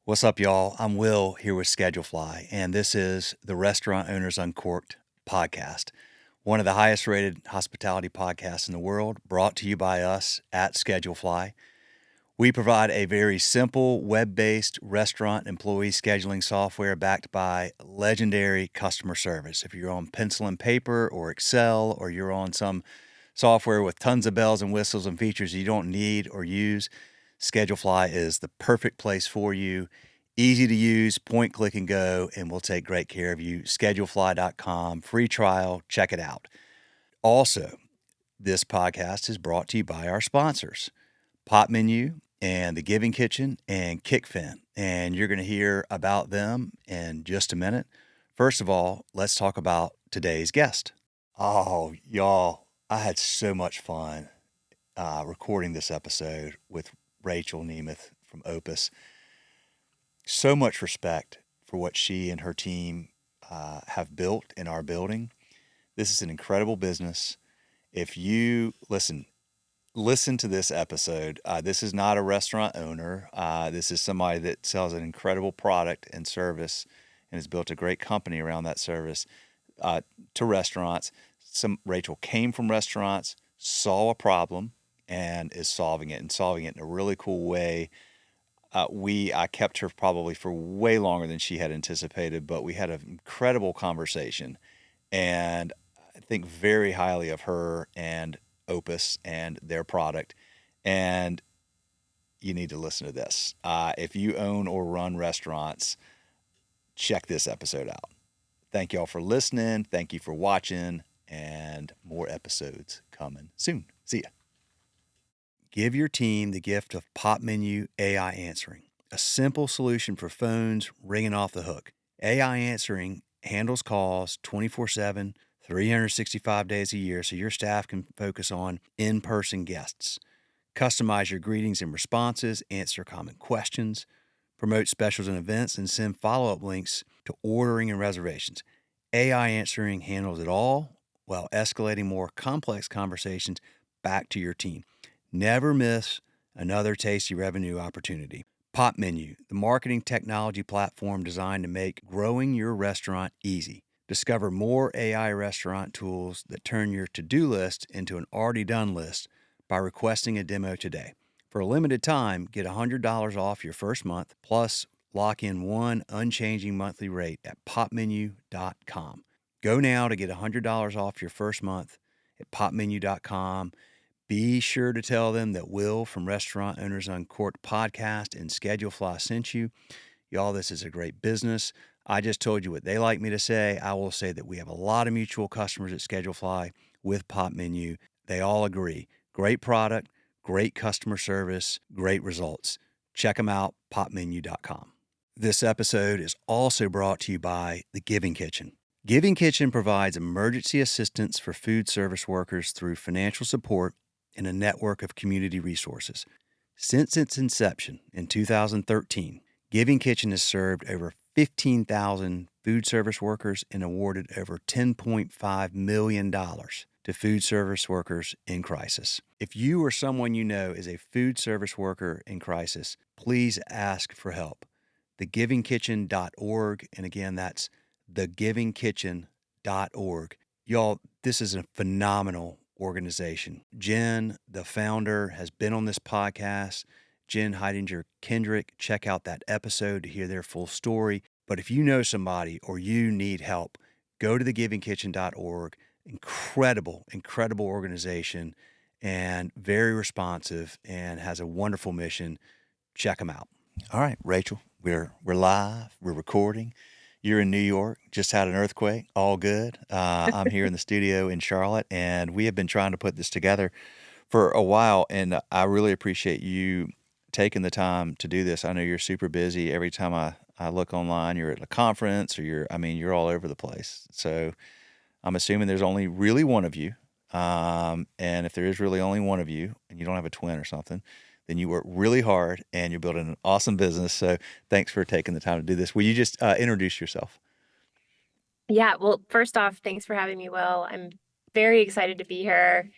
What's up, y'all? I'm Will here with Schedulefly, and this is the Restaurant Owners Uncorked podcast, one of the highest rated hospitality podcasts in the world, brought to you by us at Schedulefly. We provide a very simple web-based restaurant employee scheduling software backed by legendary customer service. If you're on pencil and paper or Excel, or you're on some software with tons of bells and whistles and features you don't need or use, Schedulefly is the perfect place for you. Easy to use, point, click, and go, and we'll take great care of you. Schedulefly.com, free trial, check it out. Also, this podcast is brought to you by our sponsors, Pop Menu and The Giving Kitchen and Kickfin, and you're going to hear about them in just a minute. First of all, let's talk about today's guest. Oh, y'all, I had so much fun recording this episode with Rachael Nemeth from Opus. So much respect for what she and her team have built in our building. This is an incredible business. If you listen to this episode, this is not a restaurant owner. This is somebody that sells an incredible product and service and has built a great company around that service to restaurants. Rachael came from restaurants, saw a problem, and is solving it in a really cool way. I kept her probably for way longer than she had anticipated, but we had an incredible conversation, and I think very highly of her and Opus and their product. And you need to listen to this. If you own or run restaurants, check this episode out. Thank y'all for listening. Thank you for watching, and more episodes coming soon. See ya. Give your team the gift of Pop Menu AI Answering, a simple solution for phones ringing off the hook. AI Answering handles calls 24/7, 365 days a year, so your staff can focus on in-person guests. Customize your greetings and responses, answer common questions, promote specials and events, and send follow-up links to ordering and reservations. AI Answering handles it all while escalating more complex conversations back to your team. Never miss another tasty revenue opportunity. Pop Menu, the marketing technology platform designed to make growing your restaurant easy. Discover more AI restaurant tools that turn your to-do list into an already done list by requesting a demo today. For a limited time, get $100 off your first month, plus lock in one unchanging monthly rate at popmenu.com. Go now to get $100 off your first month at popmenu.com. Be sure to tell them that Will from Restaurant Owners Uncorked podcast and Schedulefly sent you. Y'all, this is a great business. I just told you what they like me to say. I will say that we have a lot of mutual customers at Schedulefly with Pop Menu. They all agree. Great product, great customer service, great results. Check them out, popmenu.com. This episode is also brought to you by The Giving Kitchen. Giving Kitchen provides emergency assistance for food service workers through financial support and a network of community resources. Since its inception in 2013, Giving Kitchen has served over 15,000 food service workers and awarded over $10.5 million to food service workers in crisis. If you or someone you know is a food service worker in crisis, please ask for help. thegivingkitchen.org, and again, that's thegivingkitchen.org. Y'all, this is a phenomenal organization. Jen, the founder, has been on this podcast. Jen Heidinger Kendrick, check out that episode to hear their full story. But if you know somebody or you need help, go to thegivingkitchen.org. Incredible organization, and very responsive, and has a wonderful mission. Check them out. All right, Rachael, we're live. We're recording. You're in New York, just had an earthquake, all good. I'm here in the studio in Charlotte, and we have been trying to put this together for a while, and I really appreciate you taking the time to do this. I know you're super busy. Every time I look online, you're at a conference, or you're all over the place. So I'm assuming there's only really one of you, and if there is really only one of you, and you don't have a twin or something, then you work really hard and you're building an awesome business. So thanks for taking the time to do this. Will you just introduce yourself? Yeah, well, first off, thanks for having me, Will. I'm very excited to be here.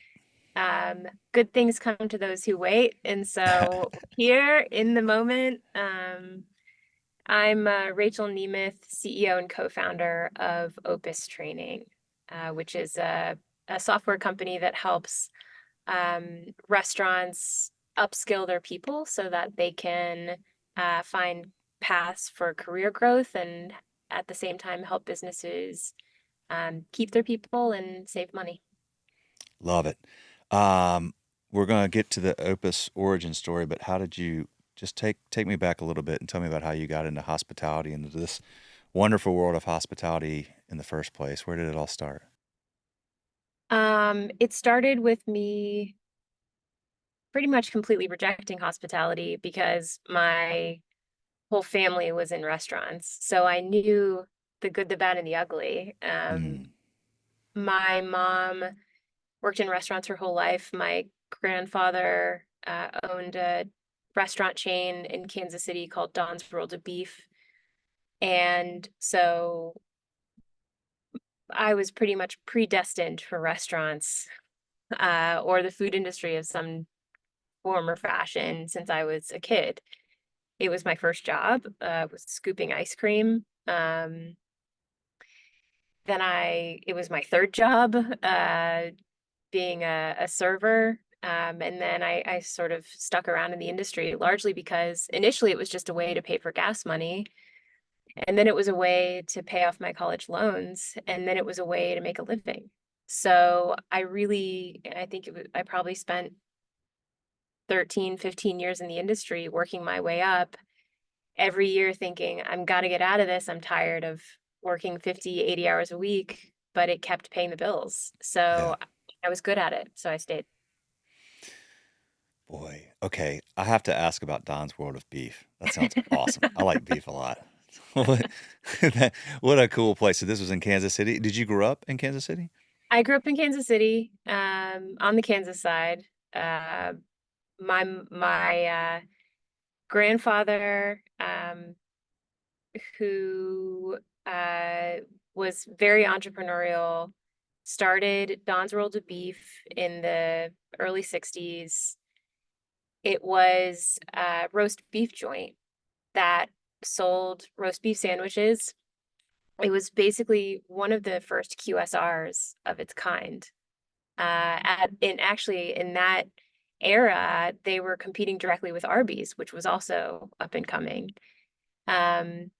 Good things come to those who wait. And so here in the moment, I'm Rachael Nemeth, CEO and co-founder of Opus Training, which is a software company that helps restaurants upskill their people so that they can find paths for career growth and at the same time help businesses keep their people and save money. Love it. Um, we're going to get to the Opus origin story, but how did you just take me back a little bit and tell me about how you got into hospitality, into this wonderful world of hospitality in the first place? Where did it all start? It started with me pretty much completely rejecting hospitality because my whole family was in restaurants. So I knew the good, the bad, and the ugly. Mm, My mom worked in restaurants her whole life. My grandfather owned a restaurant chain in Kansas City called Don's World of Beef. And so I was pretty much predestined for restaurants or the food industry of some form or fashion since I was a kid. It was my first job, was scooping ice cream. It was my third job, being a server. And then I sort of stuck around in the industry largely because initially it was just a way to pay for gas money. And then it was a way to pay off my college loans. And then it was a way to make a living. So I think I probably spent 13, 15 years in the industry working my way up every year thinking, I'm got to get out of this. I'm tired of working 50, 80 hours a week, but it kept paying the bills. yeah. So I was good at it. So I stayed. Boy. Okay. I have to ask about Don's World of Beef. That sounds awesome. I like beef a lot. What what a cool place. So this was in Kansas City. Did you grow up in Kansas City? I grew up in Kansas City, on the Kansas side. Uh, my grandfather, who was very entrepreneurial, started Don's World of Beef in the early 60s. It was a roast beef joint that sold roast beef sandwiches. It was basically one of the first QSRs of its kind. Actually in that era, they were competing directly with Arby's, which was also up and coming. Um,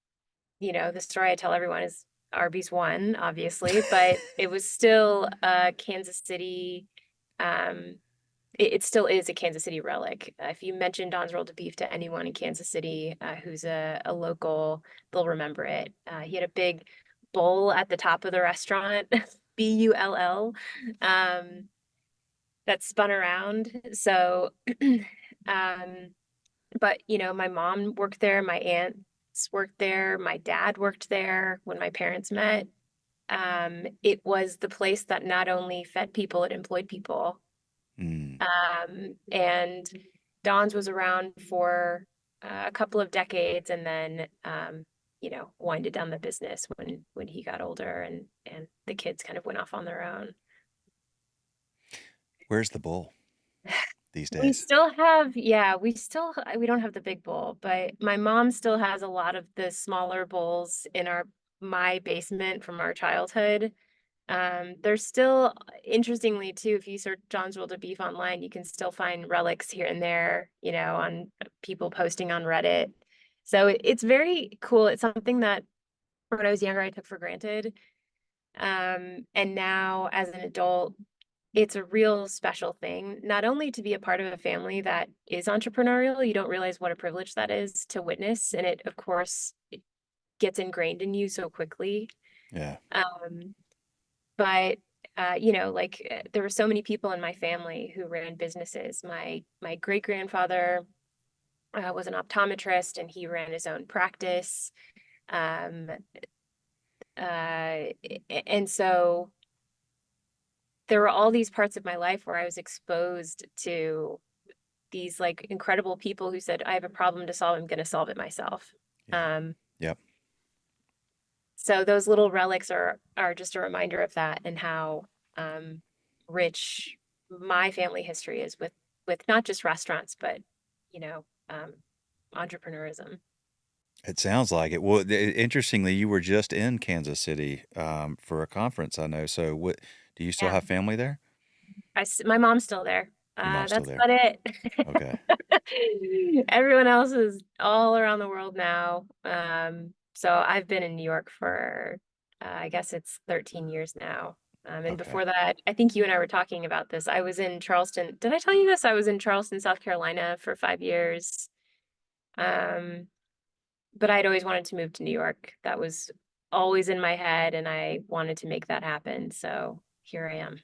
the story I tell everyone is Arby's won, obviously, but it was still Kansas City. Um, it still is a Kansas City relic. If you mention Don's Rolled Beef to anyone in Kansas City who's a local, they'll remember it. He had a big bowl at the top of the restaurant, Bull, um, that spun around. So, um, but my mom worked there, my aunts worked there, my dad worked there when my parents met. It was the place that not only fed people, it employed people. Mm. And Don's was around for a couple of decades and then, winded down the business when he got older and the kids kind of went off on their own. Where's the bull these We days? still have, yeah, we don't have the big bowl, but my mom still has a lot of the smaller bowls in my basement from our childhood. There's still, interestingly too, if you search John's World of Beef online, you can still find relics here and there, on people posting on Reddit. So it's very cool. It's something that when I was younger, I took for granted. And now as an adult, it's a real special thing, not only to be a part of a family that is entrepreneurial, you don't realize what a privilege that is to witness. And it, of course, it gets ingrained in you so quickly. Yeah. Um, but there were so many people in my family who ran businesses. My great grandfather was an optometrist, and he ran his own practice. Um, and so there were all these parts of my life where I was exposed to these like incredible people who said, I have a problem to solve, I'm going to solve it myself. Yeah. Um, Yep. so those little relics are just a reminder of that and how rich my family history is with not just restaurants, but you know, um, entrepreneurism. It sounds like it. Well, interestingly, you were just in Kansas City for a conference, I know. So, what do you still Yeah. have family there? My mom's still there. Your mom's still That's there. about it. Okay. Everyone else is all around the world now. So I've been in New York for, I guess it's 13 years now. And Okay. before that, I think you and I were talking about this. I was in Charleston. Did I tell you this? I was in Charleston, South Carolina for 5 years. Um, but I'd always wanted to move to New York. That was always in my head, and I wanted to make that happen. So here I am.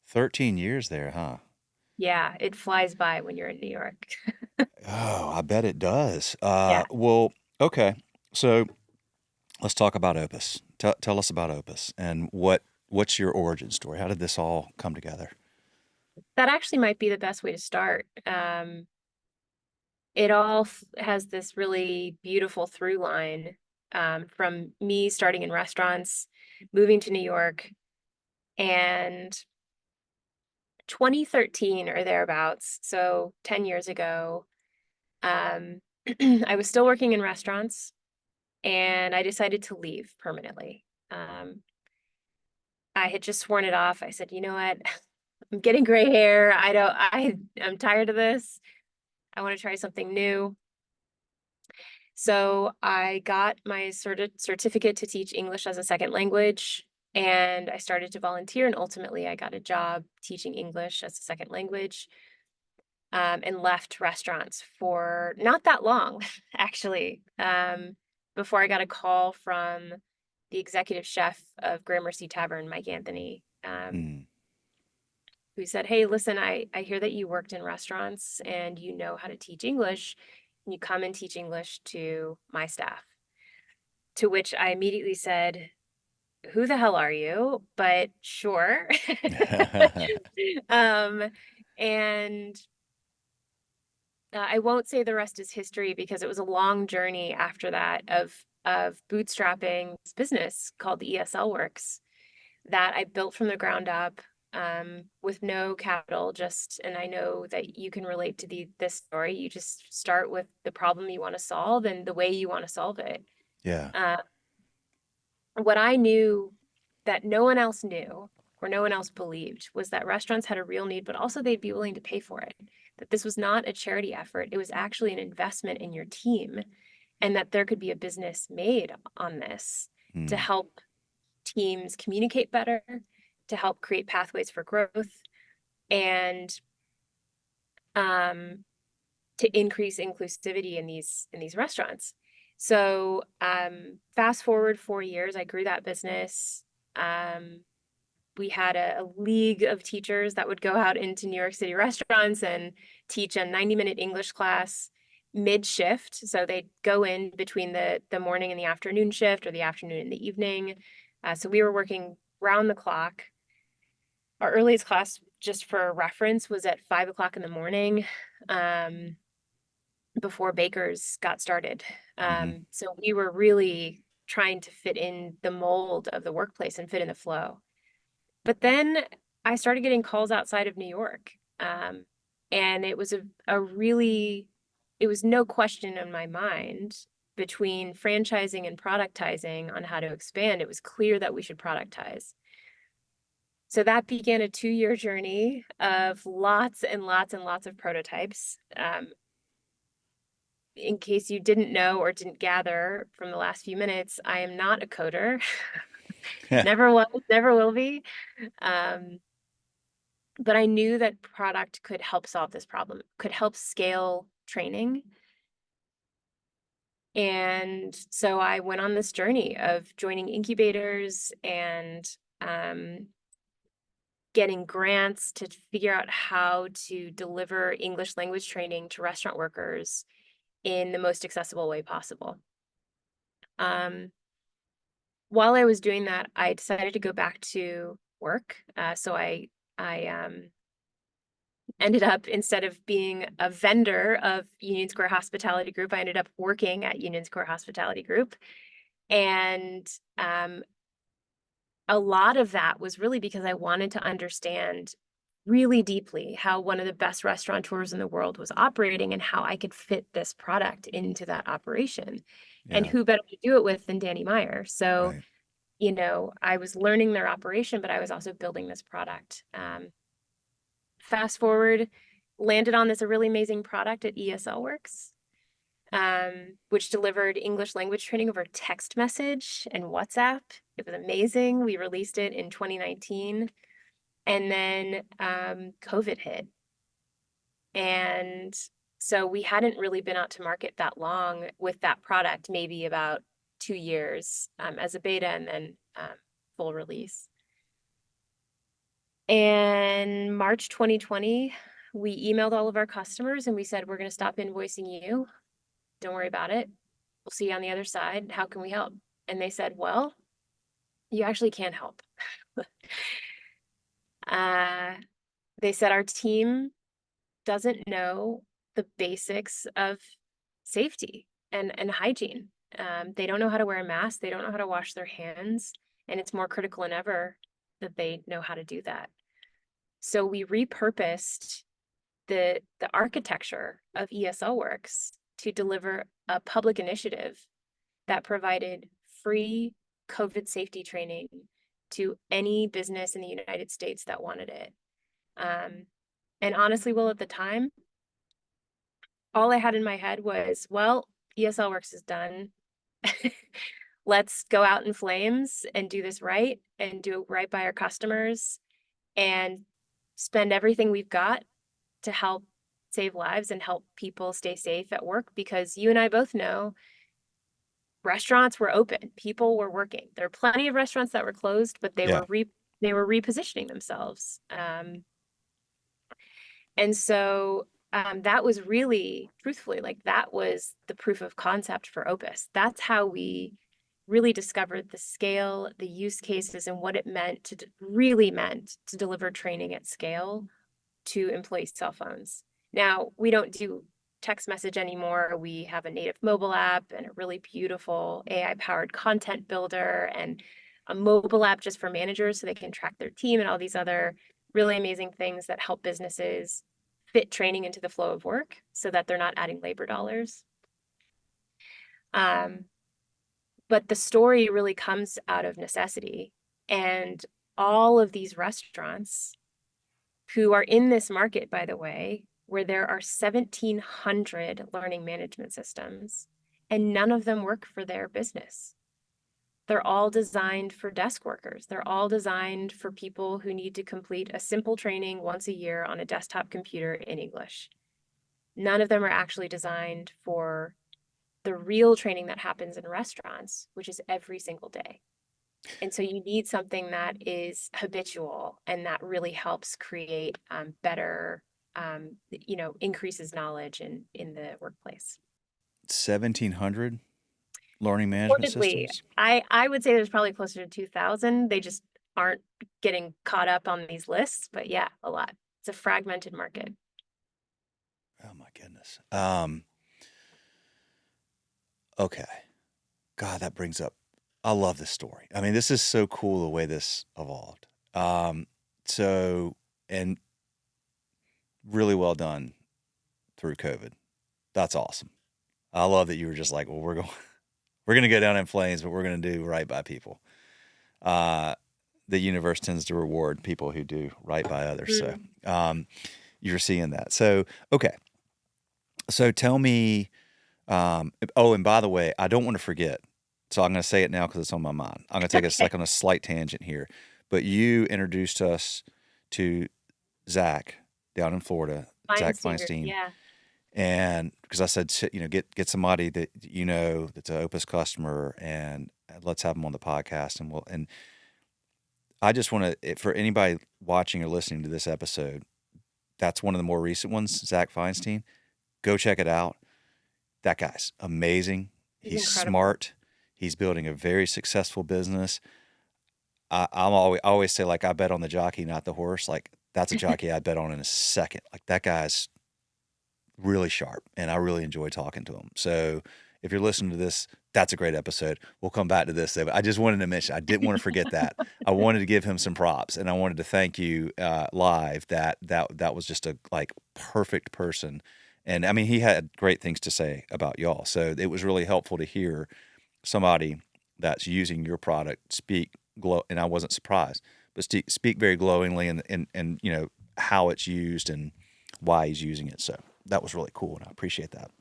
13 years there, huh? Yeah, it flies by when you're in New York. Oh, I bet it does. Yeah. Well, okay. So let's talk about Opus. Tell us about Opus and what's your origin story? How did this all come together? That actually might be the best way to start. It all has this really beautiful through line from me starting in restaurants, moving to New York, and 2013 or thereabouts, so 10 years ago, um, I was still working in restaurants and I decided to leave permanently. Um, I had just sworn it off. I said, you know what? I'm getting gray hair. I'm tired of this. I want to try something new. So I got my certificate to teach English as a second language, and I started to volunteer, and ultimately I got a job teaching English as a second language, and left restaurants for not that long, actually, before I got a call from the executive chef of Gramercy Tavern, Mike Anthony, Mm, who said, "Hey, listen, I hear that you worked in restaurants and you know how to teach English. Can you come and teach English to my staff?" To which I immediately said, "Who the hell are you?" But sure. um, and I won't say the rest is history because it was a long journey after that of bootstrapping this business called the ESL Works that I built from the ground up, with no capital. Just, and I know that you can relate to this story. You just start with the problem you want to solve and the way you want to solve it. yeah. Uh, what I knew that no one else knew or no one else believed was that restaurants had a real need, but also they'd be willing to pay for it. That this was not a charity effort, it was actually an investment in your team, and that there could be a business made on this to Mm, help teams communicate better, to help create pathways for growth, and um, to increase inclusivity in these restaurants. So fast forward 4 years, I grew that business. Um, we had a league of teachers that would go out into New York City restaurants and teach a 90-minute English class mid shift. So they'd go in between the morning and the afternoon shift, or the afternoon and the evening. So we were working round the clock. Our earliest class, just for reference, was at 5 o'clock in the morning, before bakers got started. hmm So we were really trying to fit in the mold of the workplace and fit in the flow. But then I started getting calls outside of New York. And it was a really, it was no question in my mind, between franchising and productizing on how to expand. It was clear that we should productize. So that began a 2-year journey of lots and lots and lots of prototypes. In case you didn't know or didn't gather from the last few minutes, I am not a coder. Never was, never will be. Um, but I knew that product could help solve this problem, could help scale training. And so I went on this journey of joining incubators and getting grants to figure out how to deliver English language training to restaurant workers in the most accessible way possible. While I was doing that, I decided to go back to work. So I ended up, instead of being a vendor of Union Square Hospitality Group, I ended up working at Union Square Hospitality Group. And a lot of that was really because I wanted to understand really deeply how one of the best restaurateurs in the world was operating and how I could fit this product into that operation. And Yeah. who better to do it with than Danny Meyer? So, Right. I was learning their operation, but I was also building this product. Fast forward, landed on this really amazing product at ESL Works, which delivered English language training over text message and WhatsApp. It was amazing. We released it in 2019. And then COVID hit. And so we hadn't really been out to market that long with that product, maybe about 2 years as a beta and then full release. And March 2020, we emailed all of our customers and we said, we're going to stop invoicing you. Don't worry about it. We'll see you on the other side. How can we help? And they said, well, you actually can't help. They said, our team doesn't know the basics of safety and hygiene. They don't know how to wear a mask. They don't know how to wash their hands. And it's more critical than ever that they know how to do that. So we repurposed the architecture of ESL Works to deliver a public initiative that provided free COVID safety training to any business in the United States that wanted it. And honestly, Will, at the time, all I had in my head was, well, ESL Works is done. Let's go out in flames and do this right and do it right by our customers and spend everything we've got to help save lives and help people stay safe at work, because you and I both know restaurants were open, people were working. There are plenty of restaurants that were closed, but they Yeah. were repositioning themselves. And so that was really, truthfully, like that was the proof of concept for Opus. That's how we really discovered the scale, the use cases, and what it really meant to deliver training at scale to employee cell phones. Now, we don't do text message anymore. We have a native mobile app and a really beautiful AI-powered content builder and a mobile app just for managers so they can track their team and all these other really amazing things that help businesses fit training into the flow of work so that they're not adding labor dollars. But the story really comes out of necessity. And all of these restaurants who are in this market, by the way, where there are 1,700 learning management systems, and none of them work for their business. They're all designed for desk workers. They're all designed for people who need to complete a simple training once a year on a desktop computer in English. None of them are actually designed for the real training that happens in restaurants, which is every single day. And so you need something that is habitual and that really helps create better, increases knowledge in the workplace. 1,700 learning management Reportedly, systems. I would say there's probably closer to 2,000. They just aren't getting caught up on these lists, but yeah, a lot. It's a fragmented market. Oh my goodness. Okay. God, that brings up, I love this story. I mean, this is so cool the way this evolved. And really well done through COVID. That's awesome. I love that you were just like, well, we're going to go down in flames, but we're going to do right by people. The universe tends to reward people who do right by others. So you're seeing that. So, okay. So tell me, and by the way, I don't want to forget. So I'm going to say it now because it's on my mind. I'm going to take us like on a slight tangent here. But you introduced us to Zach down in Florida, Zach Feinstein. Yeah. And because I said, get somebody that that's an Opus customer, and let's have them on the podcast. And I just want to, for anybody watching or listening to this episode, that's one of the more recent ones, Zach Feinstein. Go check it out. That guy's amazing. He's smart. He's building a very successful business. I always say, like, I bet on the jockey, not the horse. Like, that's a jockey I'd bet on in a second. Like, that guy's really sharp, and I really enjoy talking to him. So if you're listening to this, That's a great episode. We'll come back to this though, but I just wanted to mention, I didn't want to forget that. I wanted to give him some props, and I wanted to thank you live that was just a like perfect person. And I mean, he had great things to say about y'all. So it was really helpful to hear somebody that's using your product speak and I wasn't surprised, but speak very glowingly and you know how it's used and why he's using it. So that was really cool, and I appreciate that.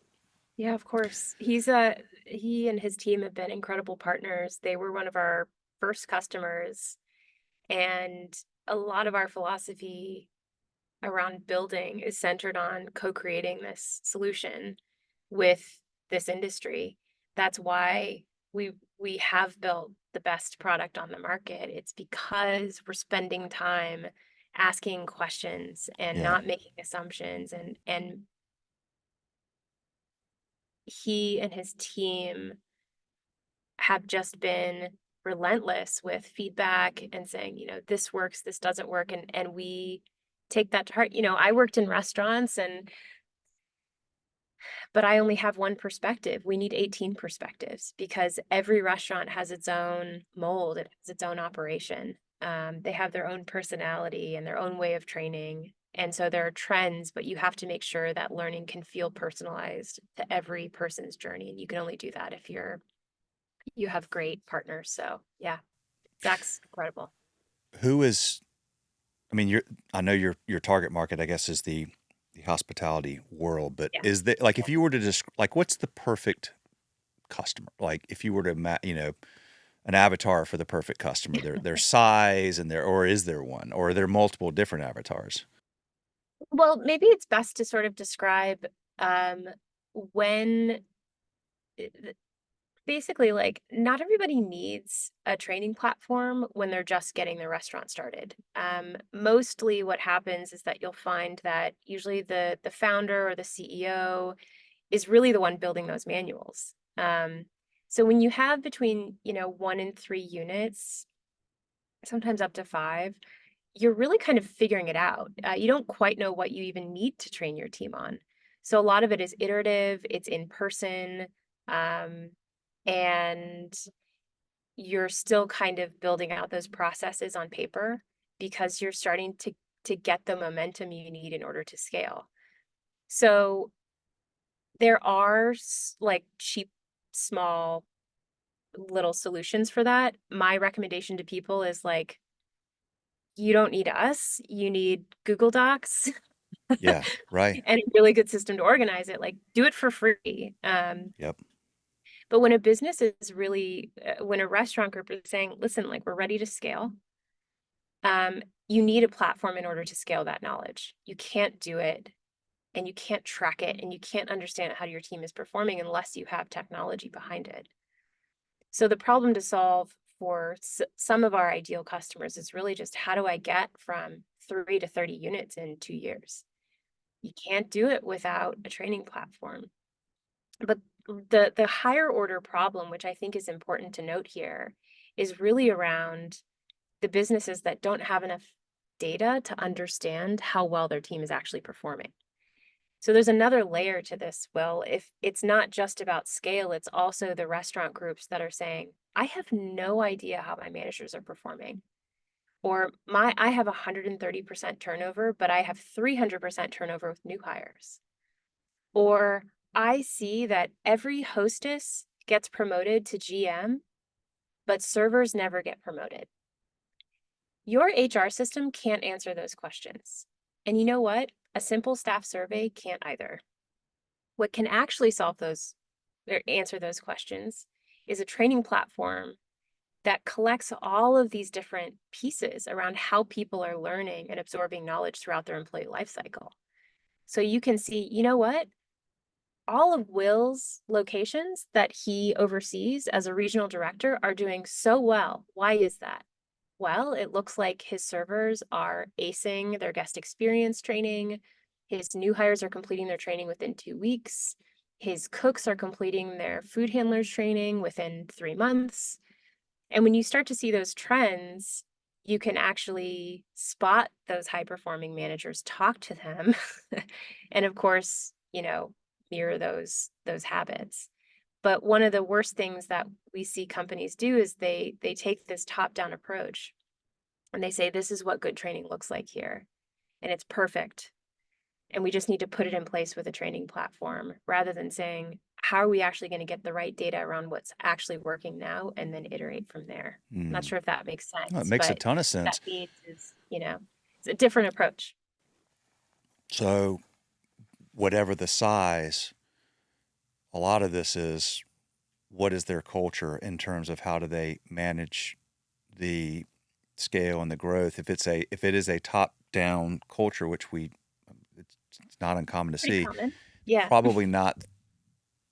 Yeah, of course. He and his team have been incredible partners. They were one of our first customers, and a lot of our philosophy around building is centered on co-creating this solution with this industry. That's why we have built the best product on the market. It's because we're spending time asking questions and Yeah, not making assumptions, and he and his team have just been relentless with feedback and saying, you know, this works, this doesn't work, and we take that to heart. You know, I worked in restaurants, but I only have one perspective. We need 18 perspectives because every restaurant has its own mold, it has its own operation. They have their own personality and their own way of training. And so there are trends, but you have to make sure that learning can feel personalized to every person's journey. And you can only do that if you have great partners. So yeah, Zach's incredible. who is? I mean, I know your target market, I guess, is the hospitality world, but Yeah. is that like if you were to just like what's the perfect customer? Like if you were to you know an avatar for the perfect customer, their size and or is there one, or are there multiple different avatars? Well, maybe it's best to sort of describe um, when basically, like, not everybody needs a training platform when they're just getting their restaurant started. Mostly what happens is that you'll find that usually the founder or the CEO is really the one building those manuals. So when you have between, you know, 1 and 3 units, sometimes up to 5, you're really kind of figuring it out. You don't quite know what you even need to train your team on. So a lot of it is iterative, it's in person, um, and you're still kind of building out those processes on paper because you're starting to get the momentum you need in order to scale. So there are like cheap, small, little solutions for that. My recommendation to people is like, you don't need us, you need Google Docs Yeah, right. and a really good system to organize it. Like, do it for free. Yep. But when a business is really, when a restaurant group is saying, listen, like, we're ready to scale, you need a platform in order to scale that knowledge. You can't do it and you can't track it and you can't understand how your team is performing unless you have technology behind it. So the problem to solve for some of our ideal customers is really just how do I get from 3 to 30 units in 2 years? You can't do it without a training platform. But the higher order problem, which I think is important to note here, is really around the businesses that don't have enough data to understand how well their team is actually performing. So there's another layer to this. Well, if it's not just about scale, it's also the restaurant groups that are saying, I have no idea how my managers are performing. Or I have 130% turnover, but I have 300% turnover with new hires. Or I see that every hostess gets promoted to GM, but servers never get promoted. Your HR system can't answer those questions. And you know what? A simple staff survey can't either. What can actually solve those or answer those questions is a training platform that collects all of these different pieces around how people are learning and absorbing knowledge throughout their employee life cycle. So you can see, you know what? All of Will's locations that he oversees as a regional director are doing so well. Why is that? Well, it looks like his servers are acing their guest experience training. His new hires are completing their training within 2 weeks. His cooks are completing their food handlers training within 3 months. And when you start to see those trends, you can actually spot those high performing managers, talk to them, and of course, you know, mirror those habits. But one of the worst things that we see companies do is they take this top-down approach and they say, this is what good training looks like here, and it's perfect. And we just need to put it in place with a training platform rather than saying, how are we actually going to get the right data around what's actually working now and then iterate from there? I'm not sure if that makes Well, it sense, makes a but ton of that sense. means is, it's a different approach. So whatever the size, a lot of this is what is their culture in terms of how do they manage the scale and the growth. If it is a top down culture, which it's not uncommon to Pretty see, common. Yeah. probably not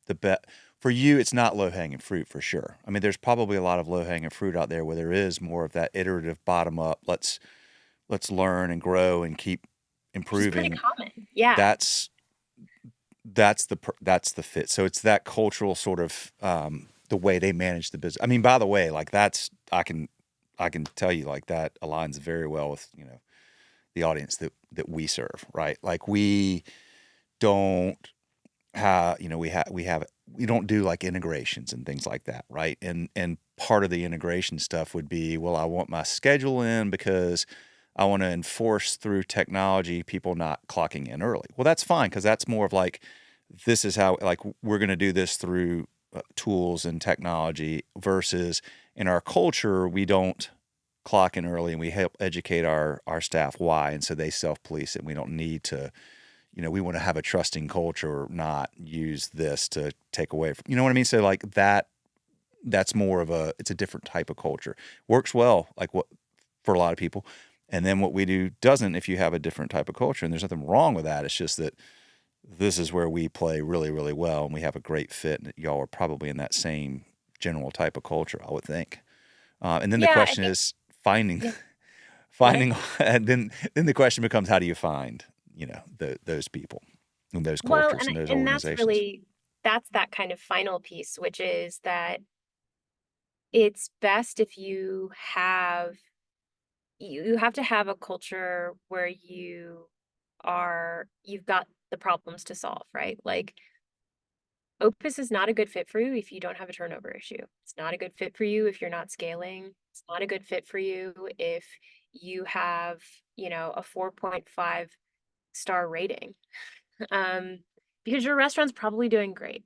the best for you. It's not low hanging fruit for sure. I mean, there's probably a lot of low hanging fruit out there where there is more of that iterative bottom up. Let's learn and grow and keep Which is pretty improving. common. Yeah. That's the fit. So it's that cultural sort of the way they manage the business. I mean, by the way, like I can tell you like that aligns very well with the audience that we serve, right? Like we don't have we don't do like integrations and things like that, right? And part of the integration stuff would be, well, I want my schedule in because I want to enforce through technology people not clocking in early. Well, that's fine because that's more of like, this is how, like, we're going to do this through tools and technology versus in our culture, we don't clock in early and we help educate our staff why. And so they self-police it. We don't need to, we want to have a trusting culture, not use this to take away from, you know what I mean? So like that's more of it's a different type of culture. Works well, like what for a lot of people. And then what we do doesn't if you have a different type of culture. And there's nothing wrong with that. It's just that this is where we play really, really well, and we have a great fit. And y'all are probably in that same general type of culture, I would think. And then the Yeah, I question think, is finding, yeah. and then the question becomes, how do you find, those people and those Well, cultures and those and that's organizations? that's that kind of final piece, which is that it's best if you have to have a culture where you've got the problems to solve, right? Like Opus is not a good fit for you if you don't have a turnover issue. It's not a good fit for you if you're not scaling. It's not a good fit for you if you have, a 4.5 star rating. Because your restaurant's probably doing great.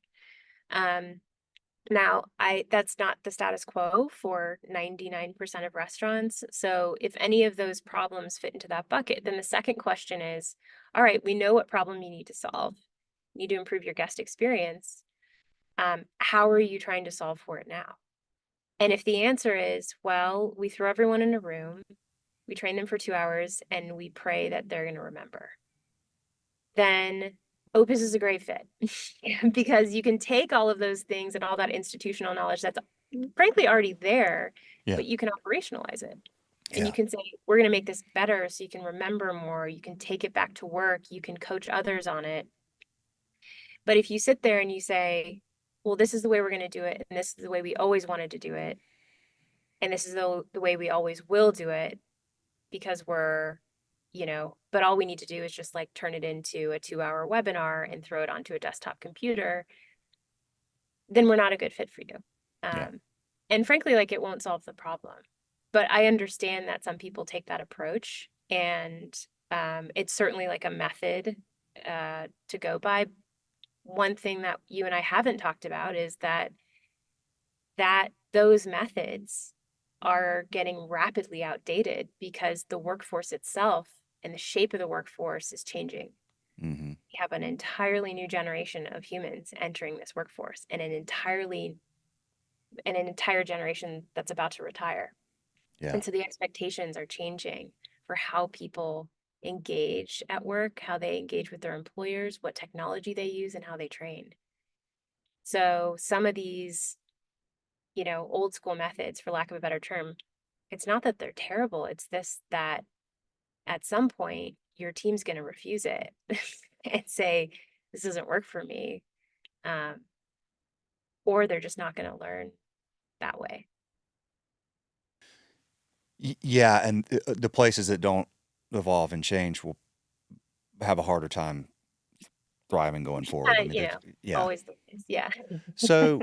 Now, that's not the status quo for 99% of restaurants. So if any of those problems fit into that bucket, then the second question is, all right, we know what problem you need to solve. You need to improve your guest experience. How are you trying to solve for it now? And if the answer is, well, we throw everyone in a room, we train them for 2 hours, and we pray that they're going to remember, then Opus is a great fit because you can take all of those things and all that institutional knowledge that's frankly already there, Yeah. but you can operationalize it. And Yeah. you can say, we're going to make this better so you can remember more. You can take it back to work. You can coach others on it. But if you sit there and you say, well, this is the way we're going to do it, and this is the way we always wanted to do it, and this is the way we always will do it, because but all we need to do is just like turn it into a 2-hour webinar and throw it onto a desktop computer, then we're not a good fit for you. Yeah. And frankly, like it won't solve the problem. But I understand that some people take that approach, and it's certainly like a method to go by. One thing that you and I haven't talked about is that those methods are getting rapidly outdated because the workforce itself and the shape of the workforce is changing. Mm-hmm. We have an entirely new generation of humans entering this workforce, and an entire generation that's about to retire. Yeah. And so the expectations are changing for how people engage at work, how they engage with their employers, what technology they use, and how they train. So some of these, old school methods, for lack of a better term, it's not that they're terrible. It's that at some point your team's going to refuse it and say, this doesn't work for me. Or they're just not going to learn that way. Yeah. And the places that don't evolve and change will have a harder time thriving going forward. I mean, yeah. Always the case. Yeah. So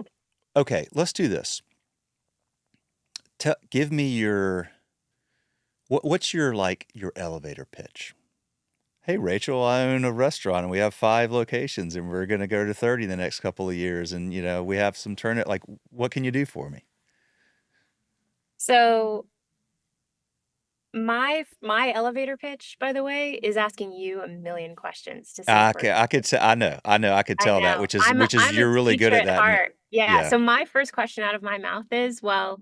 Okay, let's do this. Give me what's your elevator pitch? Hey, Rachel, I own a restaurant and we have 5 locations and we're going to go to 30 in the next couple of years. And, we have some turnout. Like, what can you do for me? So my elevator pitch, by the way, is asking you a million questions to see if we're a good I could fit. say, I know, I could I tell that, know. which is I'm a you're really good teacher at at that. heart. Yeah. Yeah. So my first question out of my mouth is, well,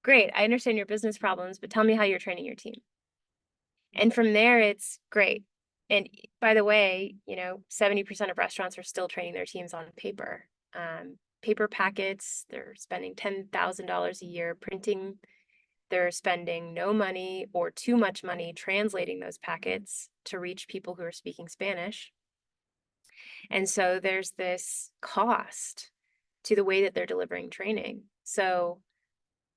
great, I understand your business problems, but tell me how you're training your team. And from there, it's great. And by the way, 70% of restaurants are still training their teams on paper. Paper packets, they're spending $10,000 a year printing. They're spending no money or too much money translating those packets to reach people who are speaking Spanish. And so there's this cost to the way that they're delivering training. So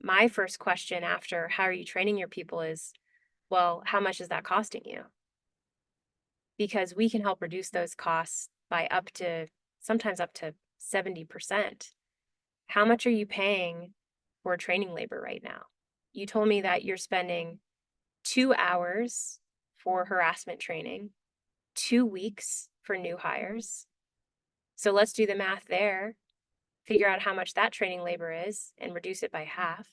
my first question after how are you training your people is, well, how much is that costing you? Because we can help reduce those costs by sometimes up to 70%. How much are you paying for training labor right now? You told me that you're spending 2 hours for harassment training, 2 weeks for new hires. So let's do the math there, figure out how much that training labor is and reduce it by half.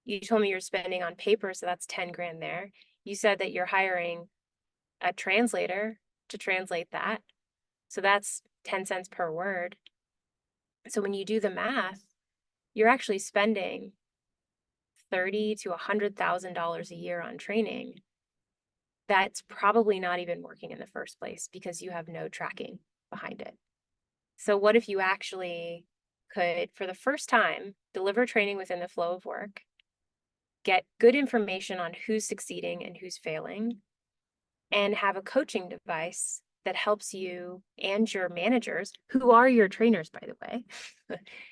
You told me you're spending on paper, so that's 10 grand there. You said that you're hiring a translator to translate that. So that's 10 cents per word. So when you do the math, you're actually spending $30,000 to $100,000 a year on training. That's probably not even working in the first place because you have no tracking behind it. So what if you actually could, for the first time, deliver training within the flow of work, get good information on who's succeeding and who's failing, and have a coaching device that helps you and your managers, who are your trainers, by the way,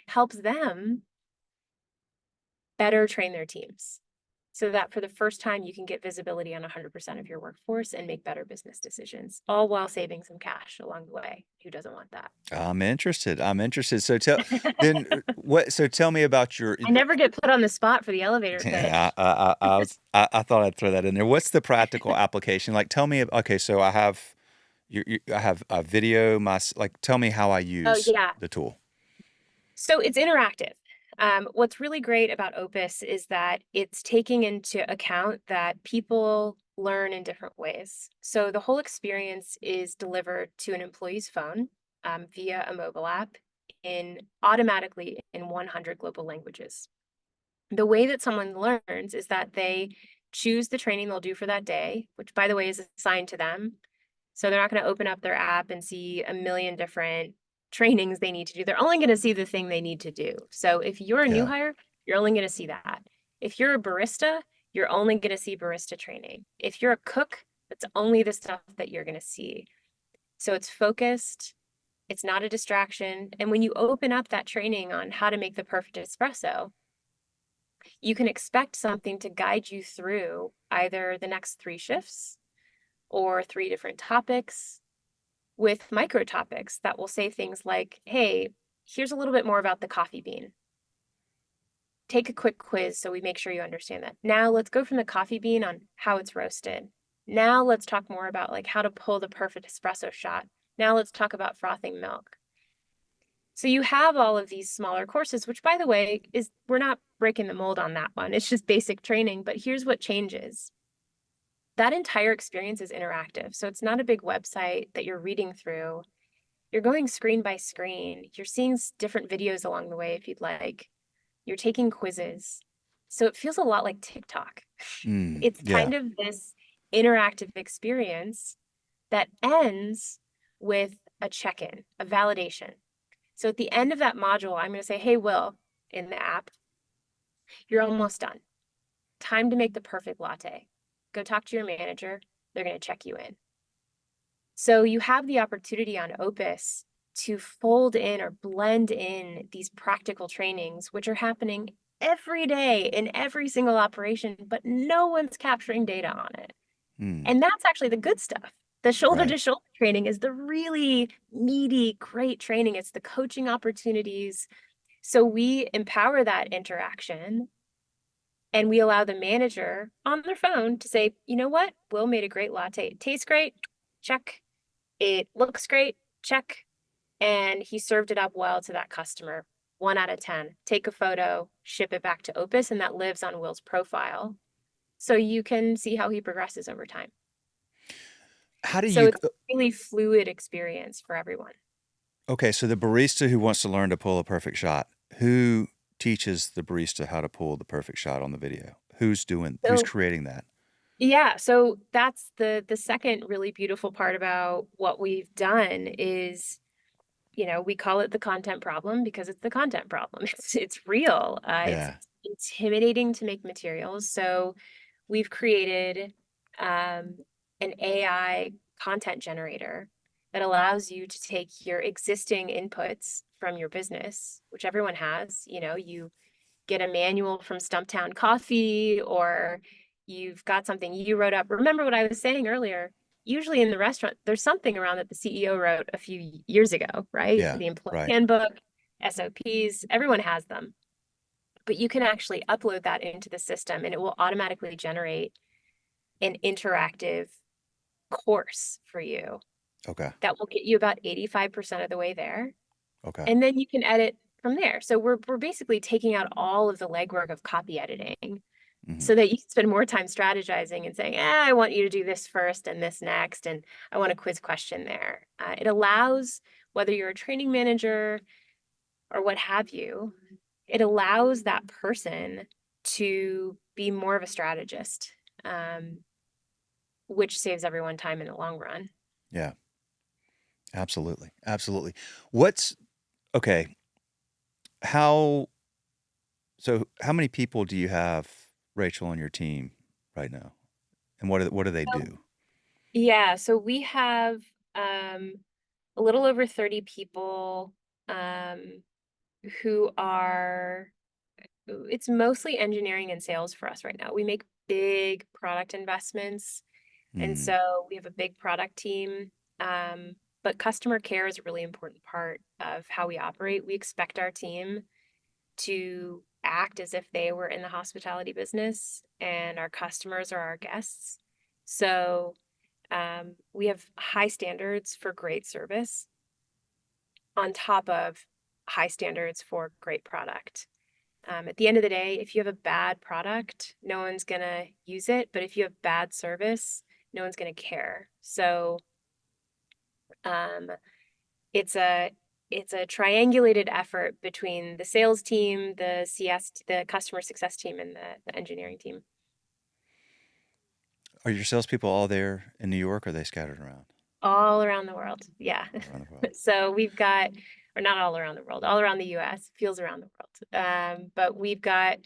helps them better train their teams so that for the first time you can get visibility on 100% of your workforce and make better business decisions, all while saving some cash along the way. Who doesn't want that? I'm interested. I'm interested. So tell me about your I never get put on the spot for the elevator yeah, pitch. I thought I'd throw that in there. What's the practical application? Like, tell me, okay, so I have a video, tell me how I Oh, use yeah. the tool. So it's interactive. What's really great about Opus is that it's taking into account that people learn in different ways. So the whole experience is delivered to an employee's phone via a mobile app automatically in 100 global languages. The way that someone learns is that they choose the training they'll do for that day, which by the way is assigned to them. So they're not going to open up their app and see a million different trainings they need to do. They're only going to see the thing they need to do. So if you're a new Yeah. hire, you're only going to see that. If you're a barista, you're only going to see barista training. If you're a cook, that's only the stuff that you're going to see. So it's focused, it's not a distraction. And when you open up that training on how to make the perfect espresso, you can expect something to guide you through either the next 3 shifts or 3 different topics with micro topics that will say things like, hey, here's a little bit more about the coffee bean. Take a quick quiz so we make sure you understand that. Now let's go from the coffee bean on how it's roasted. Now let's talk more about like how to pull the perfect espresso shot. Now let's talk about frothing milk. So you have all of these smaller courses, which by the way, we're not breaking the mold on that one. It's just basic training, but here's what changes. That entire experience is interactive. So it's not a big website that you're reading through. You're going screen by screen. You're seeing different videos along the way if you'd like. You're taking quizzes. So it feels a lot like TikTok. It's Yeah. kind of this interactive experience that ends with a check-in, a validation. So at the end of that module, I'm going to say, hey, Will, in the app, you're almost done. Time to make the perfect latte. Go talk to your manager. They're going to check you in. So you have the opportunity on Opus to fold in or blend in these practical trainings, which are happening every day in every single operation, but no one's capturing data on it. And that's actually the good stuff. The shoulder to shoulder training is the really meaty, great training. It's the coaching opportunities. So we empower that interaction, and we allow the manager on their phone to say, you know what? Will made a great latte. It tastes great. Check. It looks great. Check. And he served it up well to that customer. 1 out of 10. Take a photo, ship it back to Opus, and that lives on Will's profile. So you can see how he progresses over time. How do So you, it's a really fluid experience for everyone. okay, so the barista who wants to learn to pull a perfect shot, who teaches the barista how to pull the perfect shot on the video? Who's So creating that? yeah, so that's the second really beautiful part about what we've done is, we call it the content problem because it's the content problem. It's real. It's Yeah. intimidating to make materials. So we've created an AI content generator that allows you to take your existing inputs from your business, which everyone has. You get a manual from Stumptown Coffee, or you've got something you wrote up. Remember what I was saying earlier? Usually in the restaurant, there's something around that the CEO wrote a few years ago, right? Yeah. The employee Right. handbook, SOPs, everyone has them. But you can actually upload that into the system and it will automatically generate an interactive course for you Okay. that will get you about 85% of the way there. Okay. And then you can edit from there. So we're basically taking out all of the legwork of copy editing Hmm. so that you can spend more time strategizing and saying, I want you to do this first and this next, and I want a quiz question there. It allows, whether you're a training manager or what have you, it allows that person to be more of a strategist, which saves everyone time in the long run. Yeah. Absolutely. Absolutely. What's okay? How how many people do you have, Rachel, on your team right now? And what do they do? Yeah, so we have um, a little over 30 people um, who are, it's mostly engineering and sales for us right now. We make big product investments, and Mm, so we have a big product team. But customer care is a really important part of how we operate. We expect our team to act as if they were in the hospitality business and our customers are our guests. So we have high standards for great service on top of high standards for great product. At the end of the day, if you have a bad product, no one's going to use it. But if you have bad service, no one's going to care. So um, it's a it's a triangulated effort between the sales team, the the customer success team, and the engineering team. are your salespeople all there in New York, or are they scattered around All around the world. Yeah. all around the world? So we've got, or not all around the world, all around the US, feels around the world. But we've got,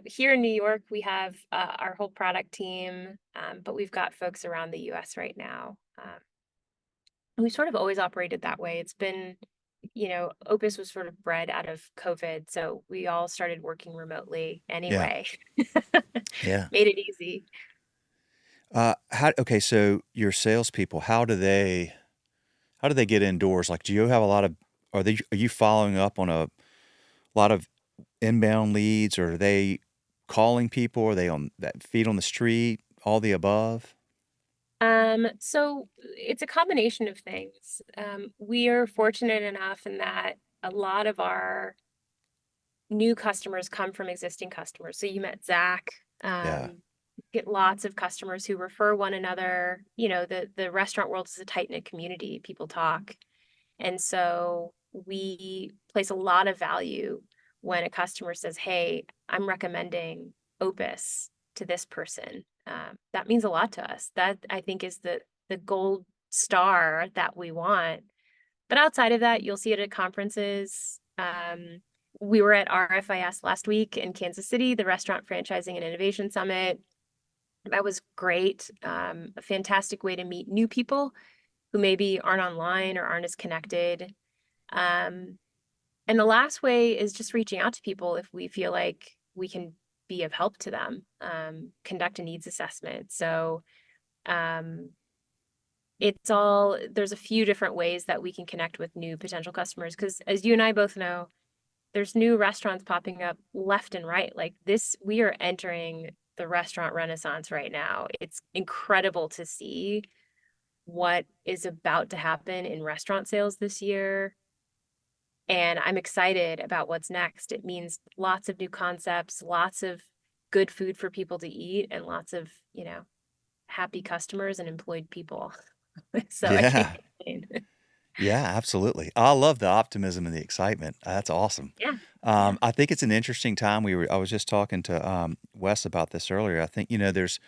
here in New York, we have our whole product team, but we've got folks around the US right now. We sort of always operated that way. It's been, Opus was sort of bred out of COVID. So we all started working remotely Yeah. anyway. Yeah. Made it easy. Okay, so your salespeople, how do they get indoors? Like, do you have a lot of are you following up on a lot of inbound leads, or are they calling people? Are they on that feet on the street? All the above? So it's a combination of things. We are fortunate enough in that a lot of our new customers come from existing customers. So you met Zach. Yeah. Get lots of customers who refer one another. The restaurant world is a tight-knit community. People talk. And so we place a lot of value when a customer says, hey, I'm recommending Opus to this person. That means a lot to us. That I think is the gold star that we want. But outside of that, you'll see it at conferences. We were at RFIS last week in Kansas City, the Restaurant Franchising and Innovation Summit. That was great. A fantastic way to meet new people who maybe aren't online or aren't as connected. Um, and the last way is just reaching out to people if we feel like we can be of help to them, conduct a needs assessment. So um, there's a few different ways that we can connect with new potential customers because as you and I both know, there's new restaurants popping up left and right. Like this, we are entering the restaurant renaissance right now. It's incredible to see what is about to happen in restaurant sales this year. And I'm excited about what's next. It means lots of new concepts, lots of good food for people to eat, and lots of, happy customers and employed people. So I can't Yeah. complain. Yeah, absolutely. I love the optimism and the excitement. That's awesome. Yeah. Yeah. I think it's an interesting time. I was just talking to Wes about this earlier. I think, there's,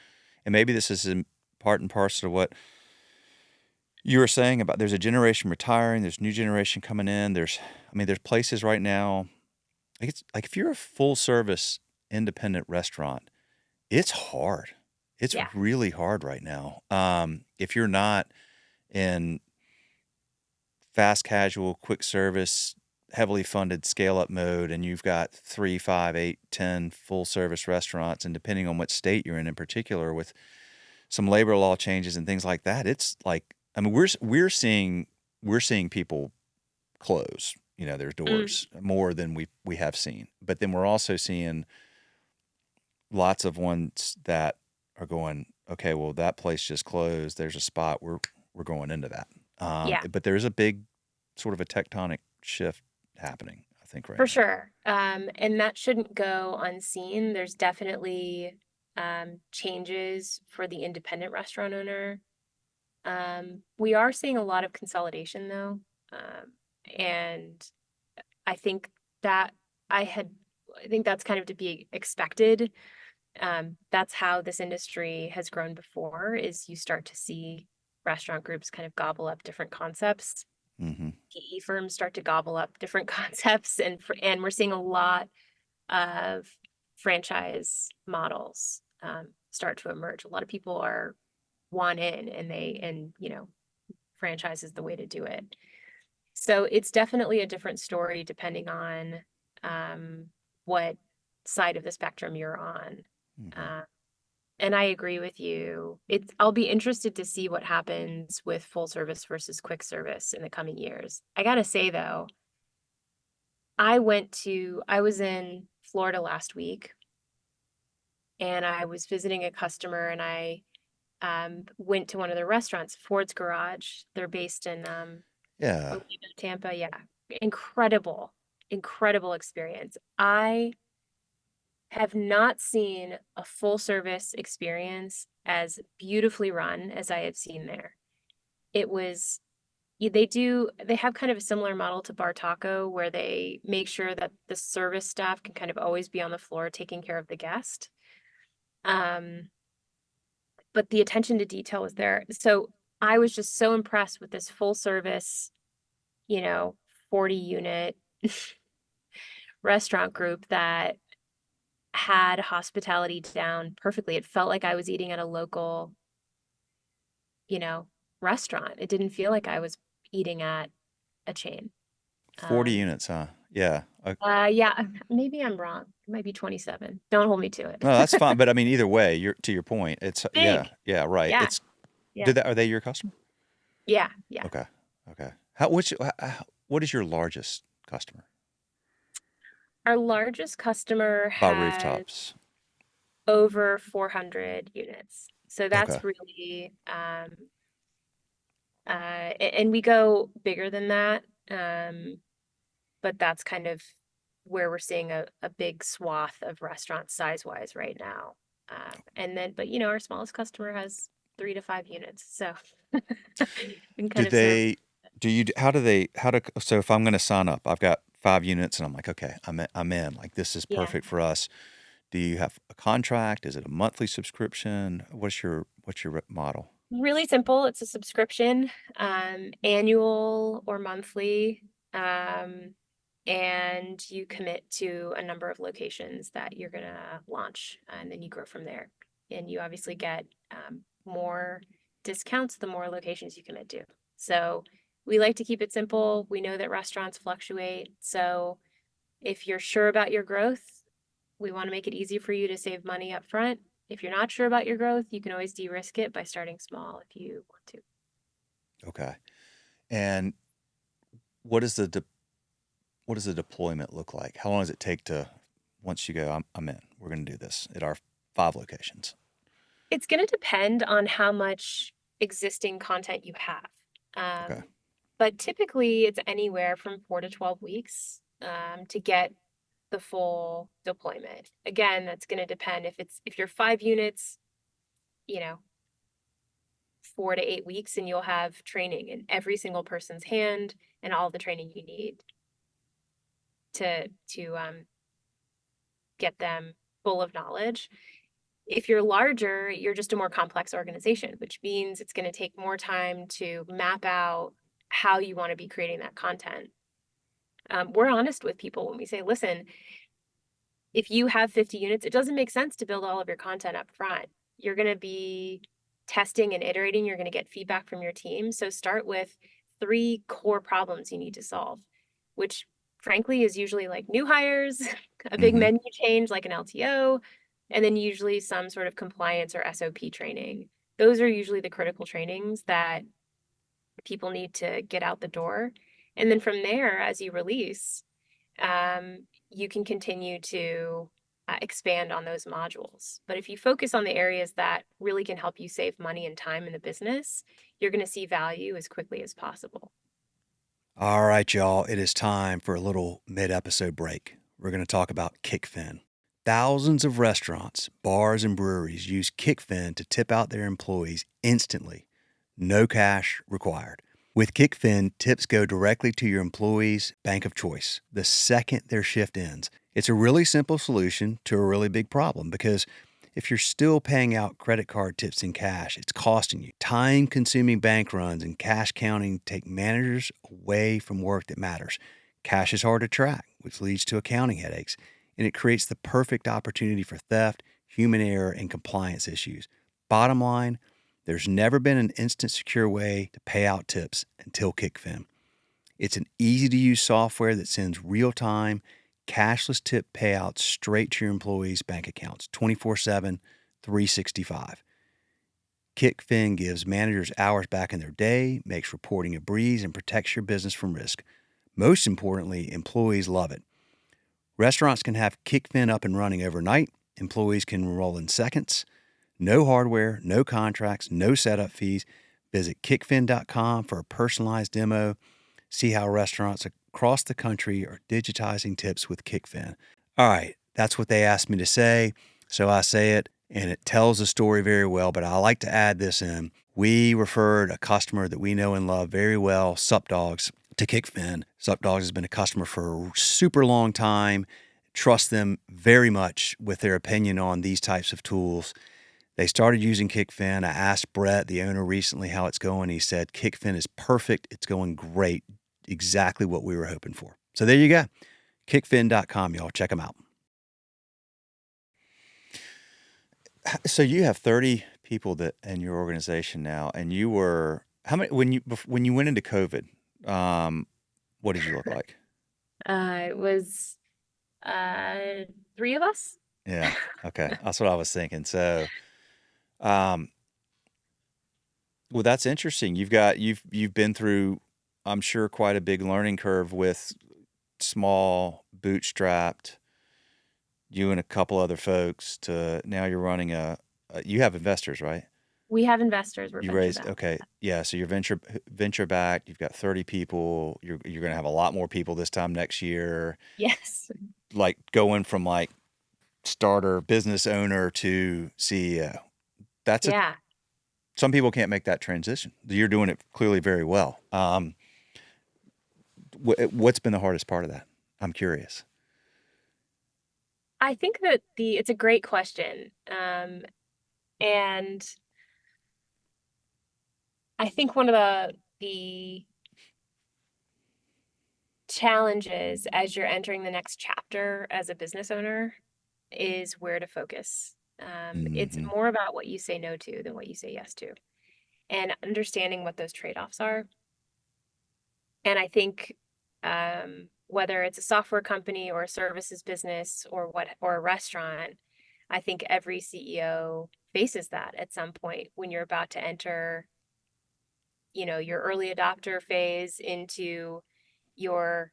and maybe this is in part and parcel to what you were saying about there's a generation retiring, there's new generation coming in. There's places right now. It's like if you're a full service independent restaurant, it's hard. It's Yeah. really hard right now. If you're not in fast casual, quick service, heavily funded scale up mode, and you've got 3, 5, 8, 10 full service restaurants, and depending on what state you're in particular, with some labor law changes and things like that, it's like we're seeing people close, their Mm, doors more than we have seen. But then we're also seeing lots of ones that are going, okay, well that place just closed. There's a spot we're going into that. yeah, But there's a big sort of a tectonic shift happening, I think, right for now. sure. And that shouldn't go unseen. There's definitely changes for the independent restaurant owner. We are seeing a lot of consolidation though. And I think that I had, I think that's kind of to be expected. That's how this industry has grown before, is you start to see restaurant groups kind of gobble up different concepts. Hmm. PE firms start to gobble up different concepts, and we're seeing a lot of franchise models start to emerge. A lot of people are want in, and franchise is the way to do it. So it's definitely a different story depending on what side of the spectrum you're on. Hmm. Uh, and I agree with you. I'll be interested to see what happens with full service versus quick service in the coming years. I gotta say though, I was in Florida last week and I was visiting a customer, and I went to one of their restaurants, Ford's Garage. They're based in Yeah. Orlando, Tampa. Yeah. Incredible, incredible experience. I have not seen a full service experience as beautifully run as I have seen there. It was, they have kind of a similar model to Bar Taco, where they make sure that the service staff can kind of always be on the floor taking care of the guest. Um, but the attention to detail was there. So I was just so impressed with this full service, you know, 40 unit restaurant group that had hospitality down perfectly. It felt like I was eating at a local, you know, restaurant. It didn't feel like I was eating at a chain. 40 Um, units, huh? Yeah. yeah, maybe I'm wrong. It might be 27. Don't hold me to it. No, that's fine. But I mean, either way, you're to your point. It's yeah, Big. yeah, right. Yeah. It's Yeah. are they your customer? Yeah. Yeah. Okay. Okay. What is your largest customer Our largest customer by has rooftops? over 400 units. So Okay. that's really, and we go bigger than that. But that's kind of where we're seeing a big swath of restaurants size wise right now. And then, but our smallest customer has 3 to 5 units. So we can Do kind of serve. they, do you, so if I'm going to sign up, I've got 5 units and I'm like, okay, I'm in, like, this is Yeah. perfect for us. Do you have a contract? Is it a monthly subscription? What's your model? Really simple. It's a subscription, annual or monthly. And you commit to a number of locations that you're gonna launch, and then you grow from there. And you obviously get more discounts the more locations you commit to. So we like to keep it simple. We know that restaurants fluctuate. So if you're sure about your growth, we want to make it easy for you to save money up front. If you're not sure about your growth, you can always de-risk it by starting small if you want to. Okay. And what is the what does the deployment look like? How long does it take to, once you go, I'm in, we're going to do this at our 5 locations? It's going to depend on how much existing content you have. Okay. But typically it's anywhere from 4 to 12 weeks to get the full deployment. Again, that's going to depend if you're 5 units, you know, 4 to 8 weeks, and you'll have training in every single person's hand and all the training you need to get them full of knowledge. If you're larger, you're just a more complex organization, which means it's going to take more time to map out how you want to be creating that content. We're honest with people when we say, listen, if you have 50 units, it doesn't make sense to build all of your content up front. You're going to be testing and iterating. You're going to get feedback from your team. So start with 3 core problems you need to solve, which frankly is usually like new hires, a big Mm-hmm. menu change like an LTO, and then usually some sort of compliance or SOP training. Those are usually the critical trainings that people need to get out the door. And then from there, as you release, you can continue to expand on those modules. But if you focus on the areas that really can help you save money and time in the business, you're going to see value as quickly as possible. All right, y'all. It is time for a little mid-episode break. We're going to talk about Kickfin. Thousands of restaurants, bars, and breweries use Kickfin to tip out their employees instantly. No cash required. With Kickfin, tips go directly to your employees' bank of choice the second their shift ends. It's a really simple solution to a really big problem because if you're still paying out credit card tips in cash, it's costing you. Time-consuming bank runs and cash counting take managers away from work that matters. Cash is hard to track, which leads to accounting headaches, and it creates the perfect opportunity for theft, human error, and compliance issues. Bottom line, there's never been an instant secure way to pay out tips until Kickfin. It's an easy-to-use software that sends real-time, cashless tip payouts straight to your employees' bank accounts 24/7, 365. Kickfin gives managers hours back in their day, makes reporting a breeze, and protects your business from risk. Most importantly, employees love it. Restaurants can have Kickfin up and running overnight. Employees can enroll in seconds. No hardware, no contracts, no setup fees. Visit kickfin.com for a personalized demo. See how restaurants across the country are digitizing tips with Kickfin. All right, that's what they asked me to say, so I say it, and it tells the story very well, but I like to add this in. We referred a customer that we know and love very well, Sup Dogs, to Kickfin. Sup Dogs has been a customer for a super long time. Trust them very much with their opinion on these types of tools. They started using Kickfin. I asked Brett, the owner, recently how it's going. He said, Kickfin is perfect. It's going great. Exactly what we were hoping for. So there you go. Kickfin.com, y'all. Check them out. So you have 30 people that in your organization now, and you were how many when you went into COVID? What did you look like? It was 3 of us. Yeah. Okay. That's what I was thinking. So, um, well, that's interesting. You've been through, I'm sure, quite a big learning curve with small, bootstrapped, you and a couple other folks to now you're running you have investors, right? We have investors. We're You venture raised, backed. okay. Yeah. So you're venture backed. You've got 30 people. You're going to have a lot more people this time next year. Yes. Like going from like starter business owner to CEO. That's a Yeah. Some people can't make that transition. You're doing it clearly very well. What's been the hardest part of that? I'm curious. I think that it's a great question. And I think one of the challenges as you're entering the next chapter as a business owner is where to focus. It's Hmm. more about what you say no to than what you say yes to, and understanding what those trade-offs are. And I think whether it's a software company or a services business or a restaurant, I think every CEO faces that at some point when you're about to enter, your early adopter phase into your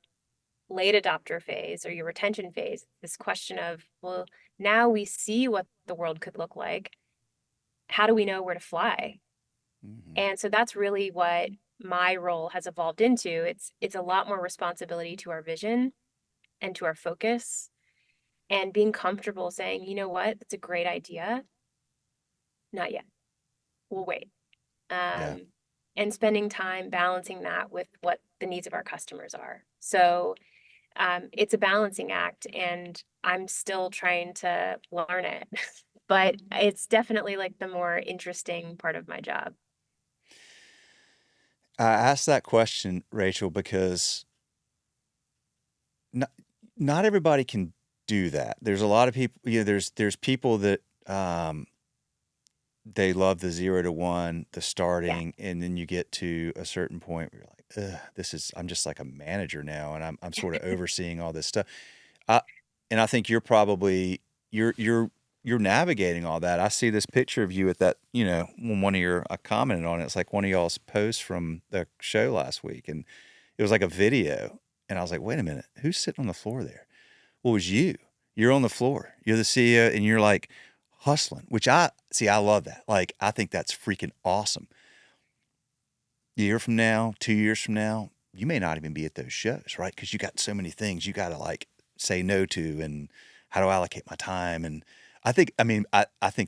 late adopter phase or your retention phase, this question of, well, now we see what the world could look like. How do we know where to fly? Mm-hmm. And so that's really what my role has evolved into. It's a lot more responsibility to our vision and to our focus, and being comfortable saying, you know what, it's a great idea. Not yet. We'll wait. Yeah. And spending time balancing that with what the needs of our customers are. So it's a balancing act, and I'm still trying to learn it. But it's definitely like the more interesting part of my job. I asked that question, Rachel, because not, not everybody can do that. There's a lot of people, there's people that they love the 0 to 1, the Yeah. starting, and then you get to a certain point where you're like, ugh, I'm just like a manager now, and I'm sort of overseeing all this stuff. I, and I think you're you're navigating all that. I see this picture of you at that, when I commented on it. It's like one of y'all's posts from the show last week, and it was like a video, and I was like, wait a minute, who's sitting on the floor there? Well, it was you. You're on the floor. You're the CEO, and you're like hustling, which I see. I love that. Like, I think that's freaking awesome. A year from now, 2 years from now, you may not even be at those shows, right? Because you got so many things you got to like say no to, and how to allocate my time. And I think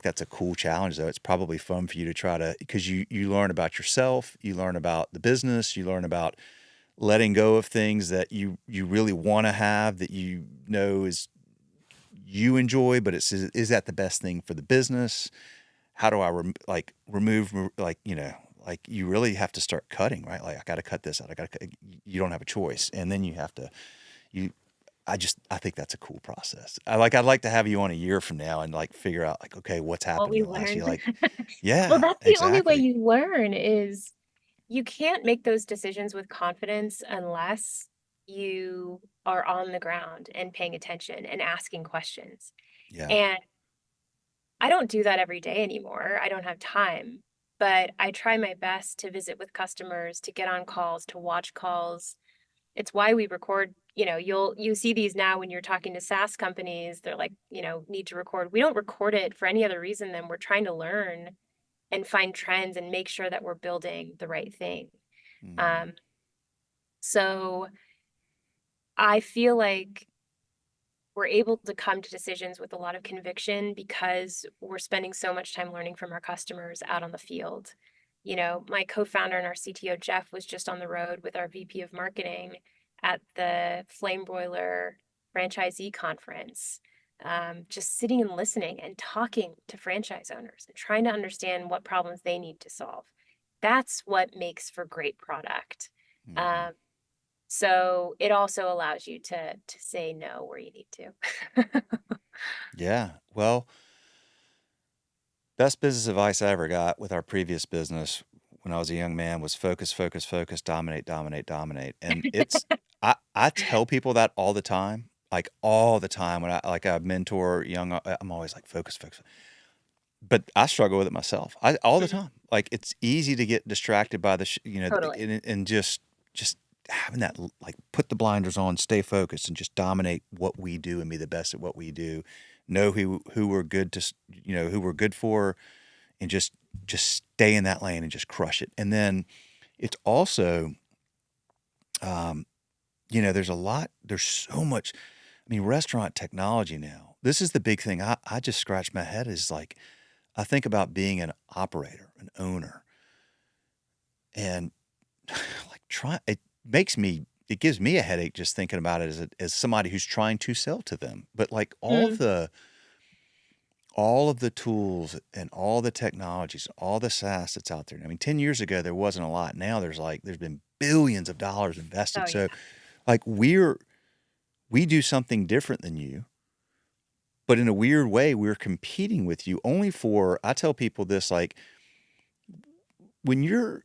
that's a cool challenge, though. It's probably fun for you to try to, because you learn about yourself, you learn about the business, you learn about letting go of things that you really want to have, that is you enjoy, but is that the best thing for the business? How do I remove, like you really have to start cutting, right? Like, I got to cut this out. You don't have a choice. And then you have to, you, I think that's a cool process. I'd like to have you on a year from now and like figure out like, okay, what's What happened we in the last year? learned. Like, Well, yeah, that's the only way exactly. you learn is you can't make those decisions with confidence unless you are on the ground and paying attention and asking questions. Yeah. And I don't do that every day anymore. I don't have time, but I try my best to visit with customers, to get on calls, to watch calls. It's why we record, you see these now when you're talking to SaaS companies, they're like, need to record. We don't record it for any other reason than we're trying to learn and find trends and make sure that we're building the right thing. Mm, Um, so I feel like we're able to come to decisions with a lot of conviction because we're spending so much time learning from our customers out on the field. My co-founder and our CTO, Jeff, was just on the road with our VP of marketing at the Flame Broiler franchisee conference, just sitting and listening and talking to franchise owners and trying to understand what problems they need to solve. That's what makes for great product. mhm. Um, so it also allows you to say no where you need to. Yeah. Well, best business advice I ever got with our previous business when I was a young man was focus, focus, focus, dominate, dominate, dominate. And I tell people that all the time, like all the time when I mentor I'm always like focus, focus. But I struggle with it myself. All the Mhm. time. Like, it's easy to get distracted by Totally. and just having that, like, put the blinders on, stay focused, and just dominate what we do and be the best at what we do. Know who we're good who we're good for, and just stay in that lane and just crush it. And then it's also, um, there's so much. I mean, restaurant technology now. This is the big thing. I just scratch my head is like, I think about being an operator, an owner, and like it gives me a headache just thinking about it as somebody who's trying to sell to them. But like Mm. all of the tools and all the technologies, all the SaaS that's out there. I mean, 10 years ago there wasn't a lot. Now there's been billions of dollars Oh invested. yeah. So like we do something different than you, but in a weird way we're competing with you only for. I tell people this, like, when you're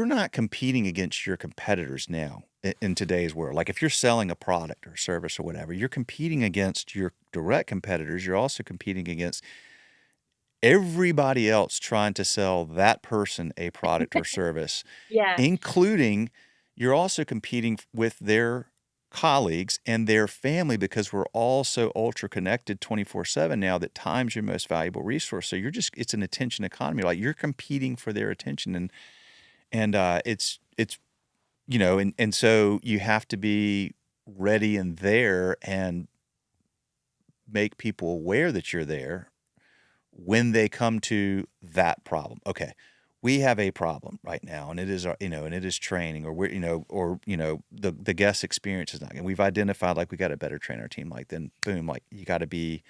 not competing against your competitors now in today's world. Like, if you're selling a product or service or whatever, you're competing against your direct competitors. You're also competing against everybody else trying to sell that person a product or service, Yeah. including you're also competing with their colleagues and their family, because we're all so ultra connected 24/7 now that time's your most valuable resource. So it's an attention economy. Like, you're competing for their attention, and it's and so you have to be ready and there and make people aware that you're there when they come to that problem. Okay, we have a problem right now, and it is and it is training, or the guest experience is not. And we've identified, like, we got to better train our team. Like, then boom, like, you got to be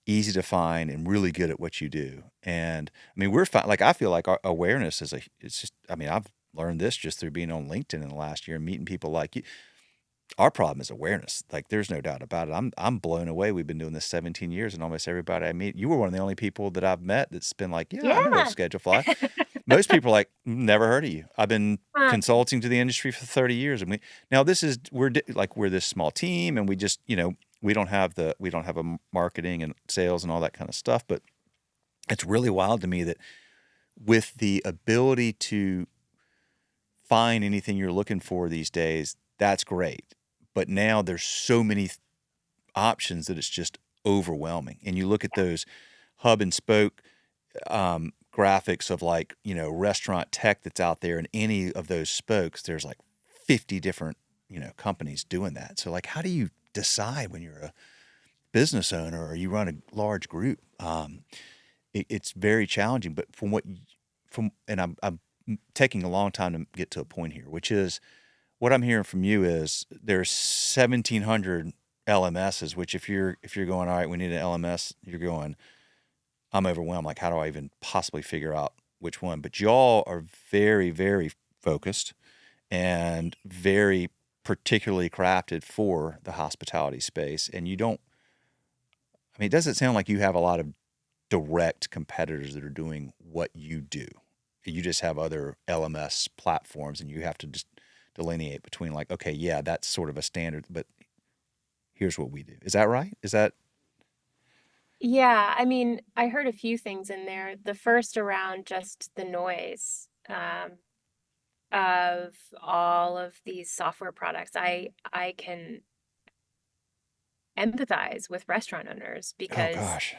easy to find and really good at what you do. And I mean, we're fine. Like, I feel like our awareness it's just. I mean, I've learned this just through being on LinkedIn in the last year and meeting people like you. Our problem is awareness. Like, there's no doubt about it. I'm blown away. We've been doing this 17 years, and almost everybody I meet, you were one of the only people that I've met that's been like, yeah, I know of Yeah. Schedule Fly. Most people are like, never heard of you. I've been Huh. consulting to the industry for 30 years, and we're this small team, and we just, we don't have a marketing and sales and all that kind of stuff. But it's really wild to me that with the ability to find anything you're looking for these days, that's great. But now there's so many options that it's just overwhelming. And you look at those hub and spoke graphics of, like, restaurant tech that's out there, and any of those spokes, there's like 50 different, companies doing that. So, like, how do you decide when you're a business owner or you run a large group? It's very challenging. But and I'm taking a long time to get to a point here, which is what I'm hearing from you is there's 1,700 LMSs. Which, if you're going, all right, we need an LMS, you're going, I'm overwhelmed. Like, how do I even possibly figure out which one? But y'all are very, very focused and very particularly crafted for the hospitality space. And you don't. I mean, it doesn't sound like you have a lot of direct competitors that are doing what you do. You just have other LMS platforms, and you have to just delineate between, like, okay, yeah, that's sort of a standard, but here's what we do. Is that right? Is that Yeah, I mean, I heard a few things in there. The first around just the noise of all of these software products. I can empathize with restaurant owners oh because, gosh.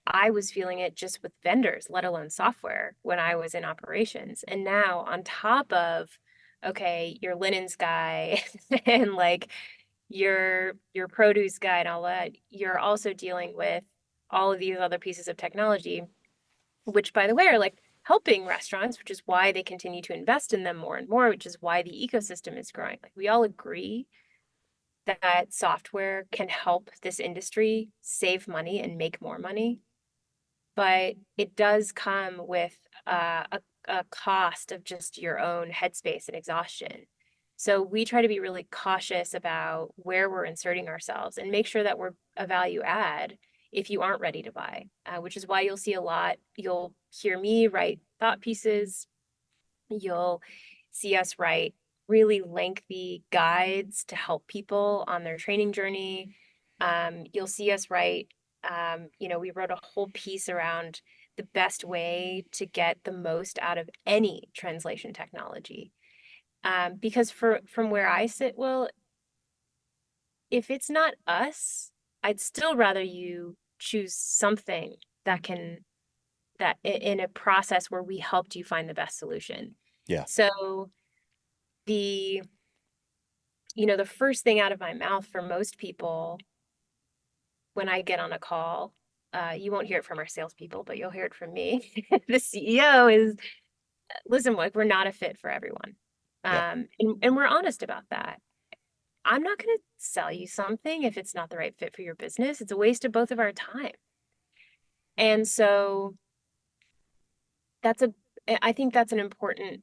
I was feeling it just with vendors, let alone software, when I was in operations. And now, on top of, okay, your linens guy and like your produce guy and all that, you're also dealing with all of these other pieces of technology, which, by the way, are like helping restaurants, which is why they continue to invest in them more and more, which is why the ecosystem is growing. Like, we all agree that software can help this industry save money and make more money, but it does come with a cost of just your own headspace and exhaustion. So we try to be really cautious about where we're inserting ourselves and make sure that we're a value add if you aren't ready to buy, which is why you'll hear me write thought pieces. You'll see us write really lengthy guides to help people on their training journey. You'll see us write, we wrote a whole piece around the best way to get the most out of any translation technology. Because from where I sit, well, if it's not us, I'd still rather you choose something that in a process where we helped you find the best solution. Yeah. So the the first thing out of my mouth for most people when I get on a call, you won't hear it from our salespeople, but you'll hear it from me. The CEO is, listen, like, we're not a fit for everyone. Yeah. And we're honest about that. I'm not going to sell you something if it's not the right fit for your business. It's a waste of both of our time. And so I think that's an important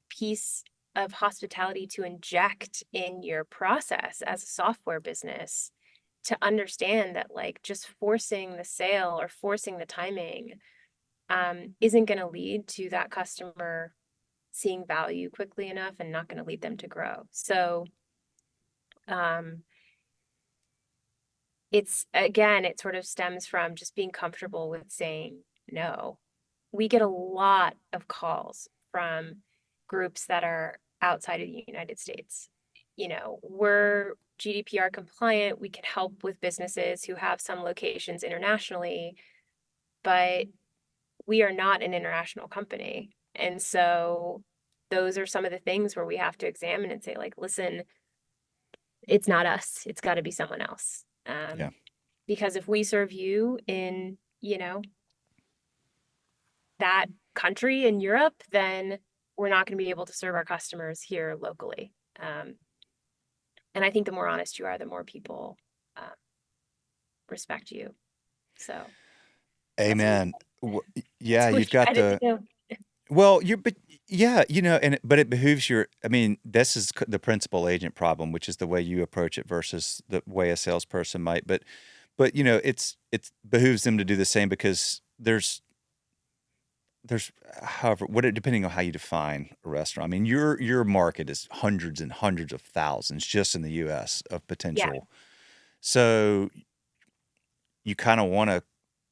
piece of hospitality to inject in your process as a software business, to understand that, like, just forcing the sale or forcing the timing isn't going to lead to that customer seeing value quickly enough and not going to lead them to grow. So um, it sort of stems from just being comfortable with saying no. We get a lot of calls from groups that are outside of the United States. we're GDPR compliant. We can help with businesses who have some locations internationally, but we are not an international company. And so those are some of the things where we have to examine and say, like, listen, it's not us. It's got to be someone else. Yeah. Because if we serve you in, that country in Europe, then we're not going to be able to serve our customers here locally. And I think the more honest you are, the more people respect you. So that's what Amen. that's Yeah, what we you've got try to the do. well, but yeah, but it behooves I mean, this is the principal agent problem, which is the way you approach it versus the way a salesperson might. But it's behooves them to do the same because there's however depending on how you define a restaurant. I mean, your market is hundreds and hundreds of thousands just in the U.S. of Yeah. potential. So you kind of want to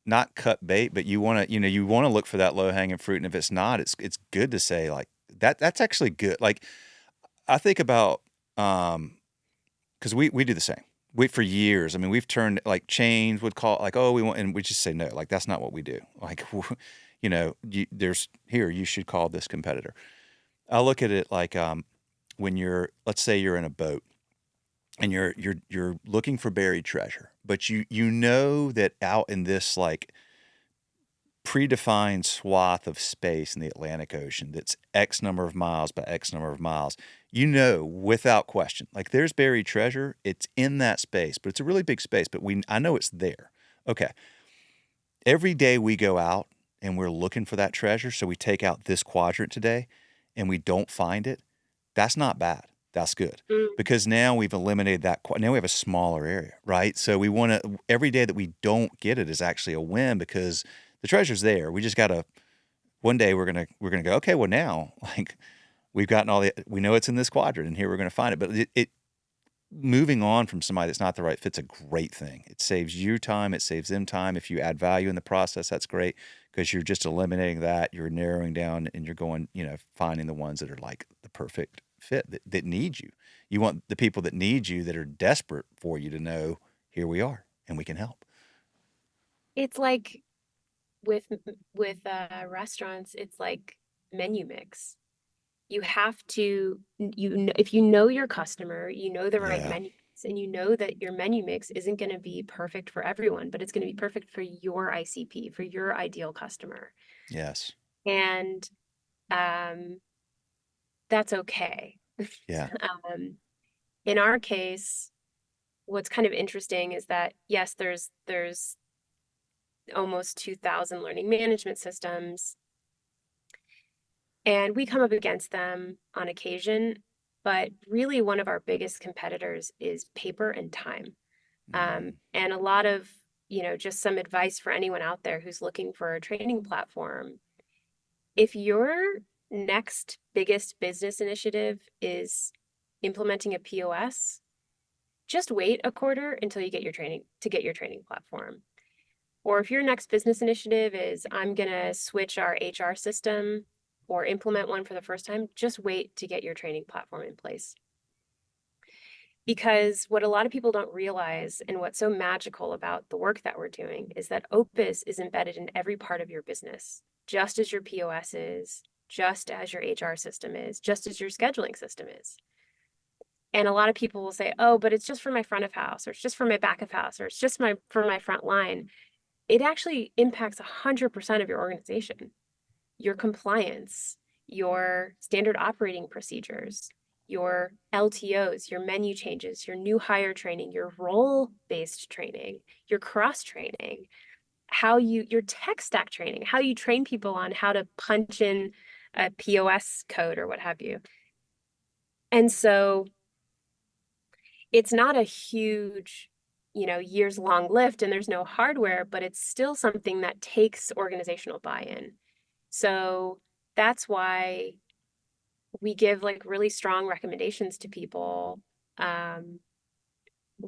not cut bait, but you want to you want to look for that low hanging fruit. And if it's not, it's good to say like that. That's actually good. Like I think about because we do the same. We for years. I mean, we've turned like chains would call like, oh, we want, and we just say no. Like that's not what we do. Like there's here you should call this competitor. I look at it like when let's say you're in a boat and you're looking for buried treasure, but you know that out in this like predefined swath of space in the Atlantic Ocean that's X number of miles by X number of miles, without question, like there's buried treasure. It's in that space, but it's a really big space, but I know it's there. Okay. Every day we go out and we're looking for that treasure. So we take out this quadrant today and we don't find it. That's not bad. That's good Mm. because now we've eliminated that. Now we have a smaller area, right? So we want to, every day that we don't get it is actually a win because the treasure's there. We just got to, one day we're going to go, okay, well now, like we've gotten we know it's in this quadrant and here we're going to find it. But moving on from somebody that's not the right fit's a great thing. It saves you time. It saves them time. If you add value in the process, that's great because you're just eliminating that. You're narrowing down and you're going, finding the ones that are like the perfect fit that need you. You want the people that need you that are desperate for you to know, here we are and we can help. It's like with restaurants, it's like menu mix. You have to if you know your customer, you know the right Yeah. menu mix, and you know that your menu mix isn't going to be perfect for everyone, but it's going to be perfect for your ICP, for your ideal customer. Yes. And um, that's okay. Yeah. In our case, what's kind of interesting is that yes, there's almost 2,000 learning management systems, and we come up against them on occasion, but really one of our biggest competitors is paper and time. And a lot of, just some advice for anyone out there who's looking for a training platform. If your next biggest business initiative is implementing a POS, just wait a quarter until you get your training platform. Or if your next business initiative is, I'm going to switch our HR system or implement one for the first time, just wait to get your training platform in place. Because what a lot of people don't realize and what's so magical about the work that we're doing is that Opus is embedded in every part of your business, just as your POS is, just as your HR system is, just as your scheduling system is. And a lot of people will say, oh, but it's just for my front of house, or it's just for my back of house, or it's just for my front line. It actually impacts 100% of your organization, your compliance, your standard operating procedures, your LTOs, your menu changes, your new hire training, your role-based training, your cross training, your tech stack training, how you train people on how to punch in a POS code or what have you. And so it's not a huge, years long lift and there's no hardware, but it's still something that takes organizational buy-in. So that's why we give like really strong recommendations to people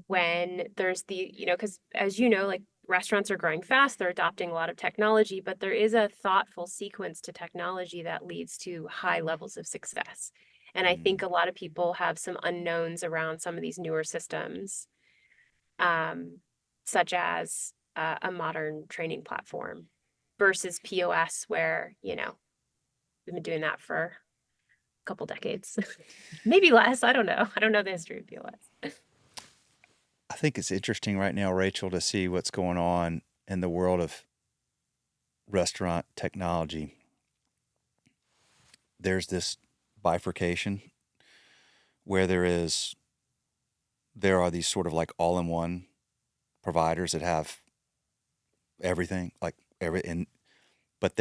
when there's because as like restaurants are growing fast, they're adopting a lot of technology, but there is a thoughtful sequence to technology that leads to high levels of success. And I think a lot of people have some unknowns around some of these newer systems, such as a modern training platform versus POS, where, we've been doing that for a couple decades, maybe less. I don't know. I don't know the history of POS. I think it's interesting right now, Rachel, to see what's going on in the world of restaurant technology. There's this bifurcation where there are these sort of like all-in-one providers that have everything, but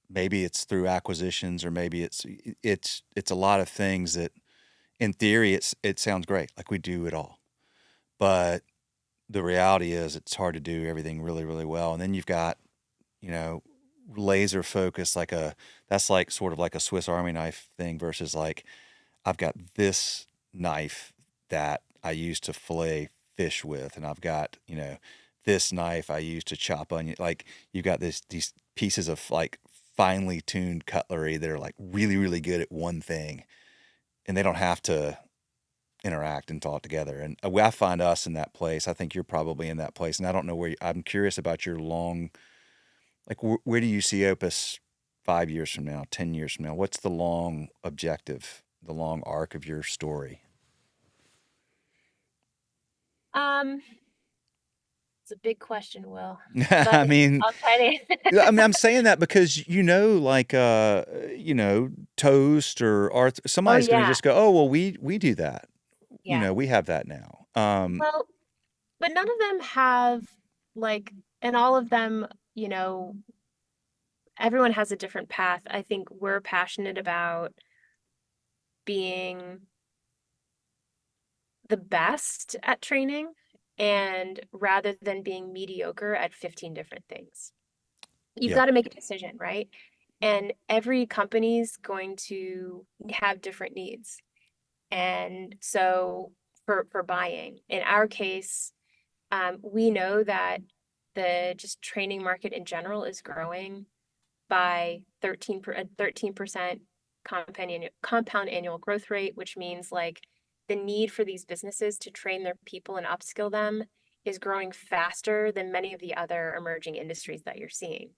maybe it's through acquisitions, or maybe it's a lot of things that in theory it sounds great, like we do it all. But the reality is it's hard to do everything really, really well. And then you've got, laser focus, that's like sort of like a Swiss Army knife thing versus like, I've got this knife that I use to fillet fish with, and I've got, this knife I use to chop onion. Like, you've got these pieces of like finely tuned cutlery that are like really, really good at one thing, and they don't have to interact and talk together. And I find us in that place. I think you're probably in that place. And I don't know I'm curious about your where do you see Opus 5 years from now, 10 years from now? What's the long objective, the long arc of your story? It's a big question, Will, I but mean, I'll try to. I'm saying that because, Toast or Oh, somebody's going to yeah. just go, oh, well, we do that. Yeah. We have that now. Well, but none of them have and all of them, everyone has a different path. I think we're passionate about being the best at training, and rather than being mediocre at 15 different things. You've Yeah, got to make a decision, right? And every company's going to have different needs. And so for buying, in our case, we know that the just training market in general is growing by 13% compound annual growth rate, which means like the need for these businesses to train their people and upskill them is growing faster than many of the other emerging industries that you're seeing,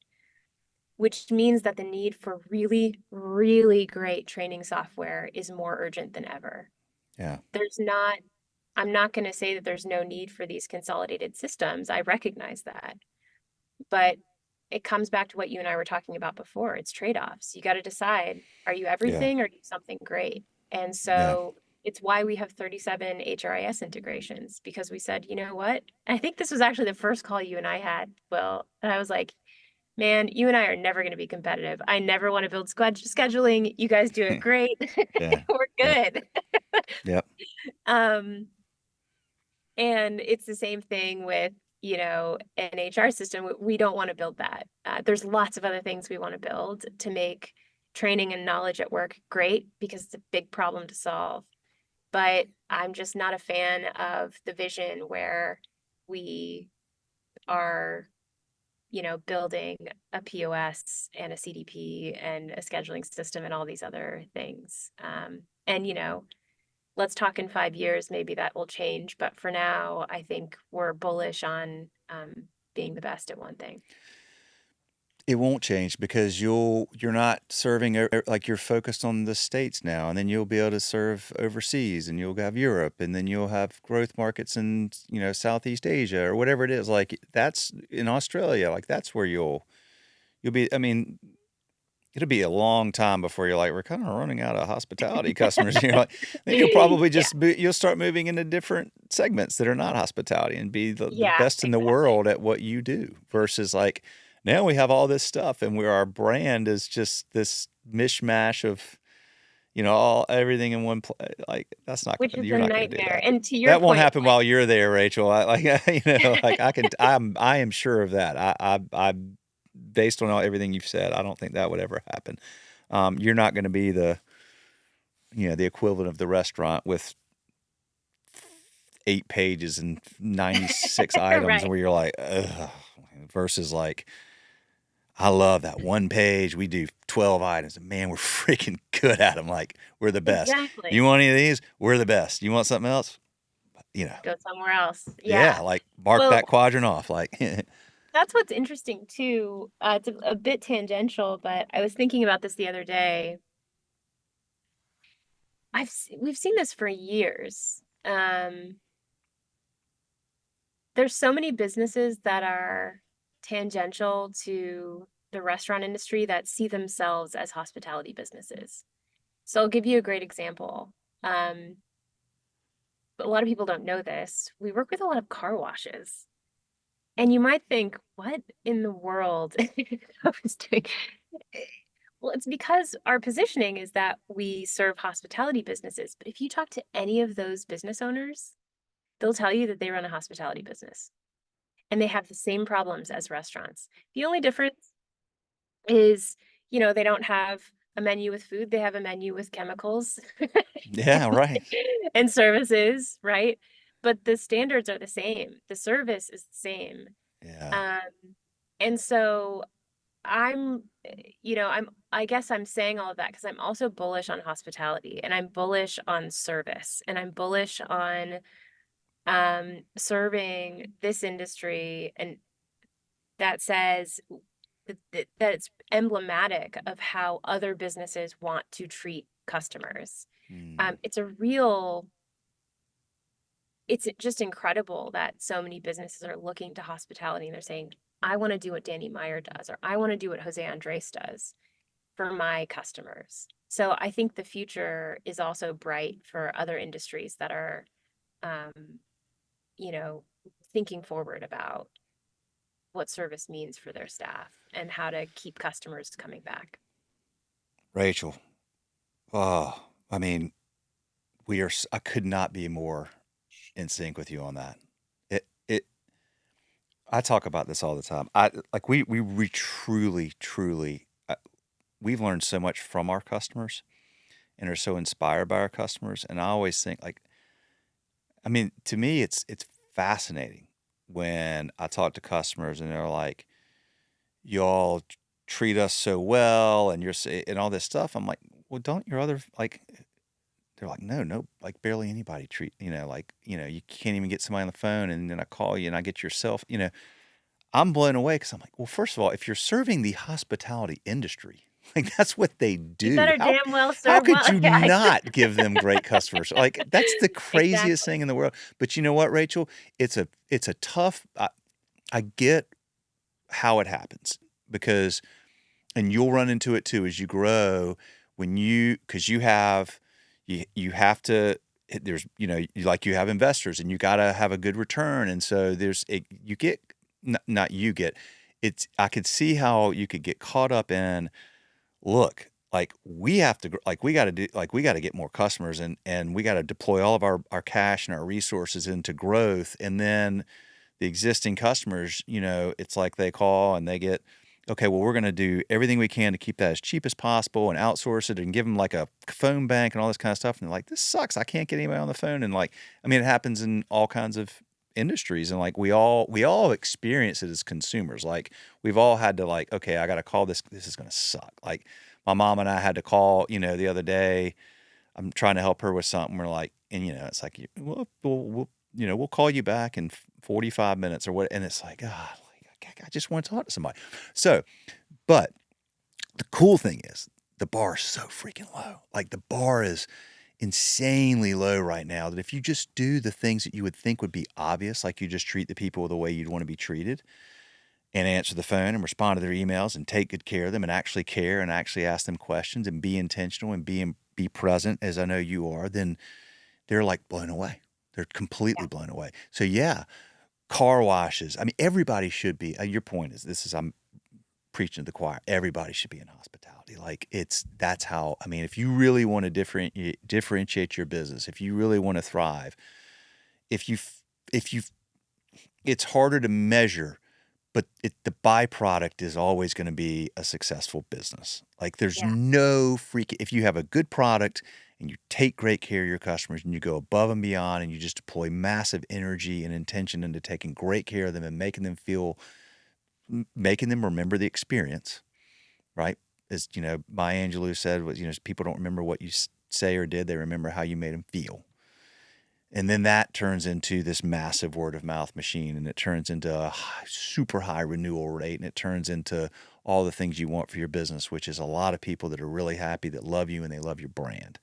which means that the need for really, really great training software is more urgent than ever. yeah, I'm not going to say that there's no need for these consolidated systems. I recognize that. But it comes back to what you and I were talking about before. It's trade-offs. You got to decide, are you yeah, everything or do something great? And yeah. so it's why we have 37 HRIS integrations, because we said, you know what? I think this was actually the first call you and I had, Will. And I was like, man, you and I are never going to be competitive. I never want to build scheduling. You guys do it great. Yeah, We're yeah, good. yep, Um, and it's the same thing with, an HR system. We don't want to build that. There's lots of other things we want to build to make training and knowledge at work great, because it's a big problem to solve. But I'm just not a fan of the vision where we are, building a POS and a CDP and a scheduling system and all these other things. And, let's talk in 5 years, maybe that will change. But for now, I think we're bullish on being the best at one thing. it won't change because you're not serving like, you're focused on the States now, and then you'll be able to serve overseas, and you'll have Europe, and then you'll have growth markets in, Southeast Asia or whatever it is. Like, that's in Australia, like that's where you'll be. I mean, it'll be a long time before you're like, we're kind of running out of hospitality customers. Then you'll probably Yeah. you'll start moving into different segments that are not hospitality and be the Yeah, best in the exactly. world at what you do, versus like, now we have all this stuff, and our brand is just this mishmash of, everything in one place. Like, that's not Which gonna, is you're a not gonna do nightmare. that. And to your That won't point, happen while you're there, Rachel. Like, I am sure of that. I based on everything you've said, I don't think that would ever happen. You're not going to be the equivalent of the restaurant with 8 pages and 96 items right. where you're like, ugh, versus like, I love that one page. We do 12 items, and man, we're freaking good at them. Like, we're the best. You Exactly. want any of these? We're the best. You want something else? You know, Go somewhere else. yeah, Yeah. like mark Well, that quadrant off. Like, that's what's interesting too. It's a bit tangential, but I was thinking about this the other day. We've seen this for years. There's so many businesses that are tangential to the restaurant industry that see themselves as hospitality businesses. So I'll give you a great example. Um, but a lot of people don't know this. We work with a lot of car washes. And you might think, what in the world I was doing? Well, it's because our positioning is that we serve hospitality businesses. But if you talk to any of those business owners, they'll tell you that they run a hospitality business and they have the same problems as restaurants. The only difference is, they don't have a menu with food, they have a menu with chemicals yeah, right. and services, right? But the standards are the same. The service is the same. Yeah. Um, and so I guess I'm saying all of that because I'm also bullish on hospitality and I'm bullish on service and I'm bullish on serving this industry and that says that it's emblematic of how other businesses want to treat customers. Mm. It's just incredible that so many businesses are looking to hospitality and they're saying, I want to do what Danny Meyer does, or I want to do what Jose Andres does for my customers. So I think the future is also bright for other industries that are, um, you know, thinking forward about what service means for their staff and how to keep customers coming back. Rachel, oh, I mean, I could not be more in sync with you on that. It, I talk about this all the time. We truly, truly, we've learned so much from our customers and are so inspired by our customers. And I always think like, I mean, to me, it's fascinating when I talk to customers and they're like, y'all treat us so well and and all this stuff. I'm like, well, don't your other, like, they're like, no, no, like barely anybody like, you can't even get somebody on the phone. And then I call you and I get yourself, I'm blown away because I'm like, well, first of all, if you're serving the hospitality industry, like that's what they You do. better damn well How serve could well. you Yeah, not give them great customers? Like that's the craziest exactly. thing in the world. But you know what, Rachel? It's a tough. I get how it happens because, and you'll run into it too as you grow because you have to. There's like you have investors and you got to have a good return, and so you get not you get it's. I could see how you could get caught up in look, like we have to, like we got to do, like we got to get more customers and we got to deploy all of our cash and our resources into growth. And then the existing customers, it's like they call and they get, okay, well, we're going to do everything we can to keep that as cheap as possible and outsource it and give them like a phone bank and all this kind of stuff. And they're like, this sucks. I can't get anybody on the phone. And like, I mean, it happens in all kinds of industries. And like, we all experience it as consumers. Like we've all had to like, okay, I got to call this. This is going to suck. Like my mom and I had to call, the other day. I'm trying to help her with something. We're like, and it's like, well, we'll call you back in 45 minutes or what. And it's like, like, I just want to talk to somebody. So, but the cool thing is the bar is so freaking low. Like the bar is insanely low right now that if you just do the things that you would think would be obvious, like you just treat the people the way you'd want to be treated and answer the phone and respond to their emails and take good care of them and actually care and actually ask them questions and be intentional and be present as I know you are, then they're like blown away. They're completely blown away. So yeah, car washes. I mean, everybody should be. Your point is I'm preaching to the choir. Everybody should be in hospitality. Like that's how. I mean, if you really want to differentiate your business, if you really want to thrive, if you if you, it's harder to measure, but the byproduct is always going to be a successful business. Like there's Yeah. no if you have a good product and you take great care of your customers and you go above and beyond and you just deploy massive energy and intention into taking great care of them and making them feel making them remember the experience, right? As Maya Angelou said, was people don't remember what you say or did; they remember how you made them feel. And then that turns into this massive word of mouth machine, and it turns into a super high renewal rate, and it turns into all the things you want for your business, which is a lot of people that are really happy, that love you, and they love your brand.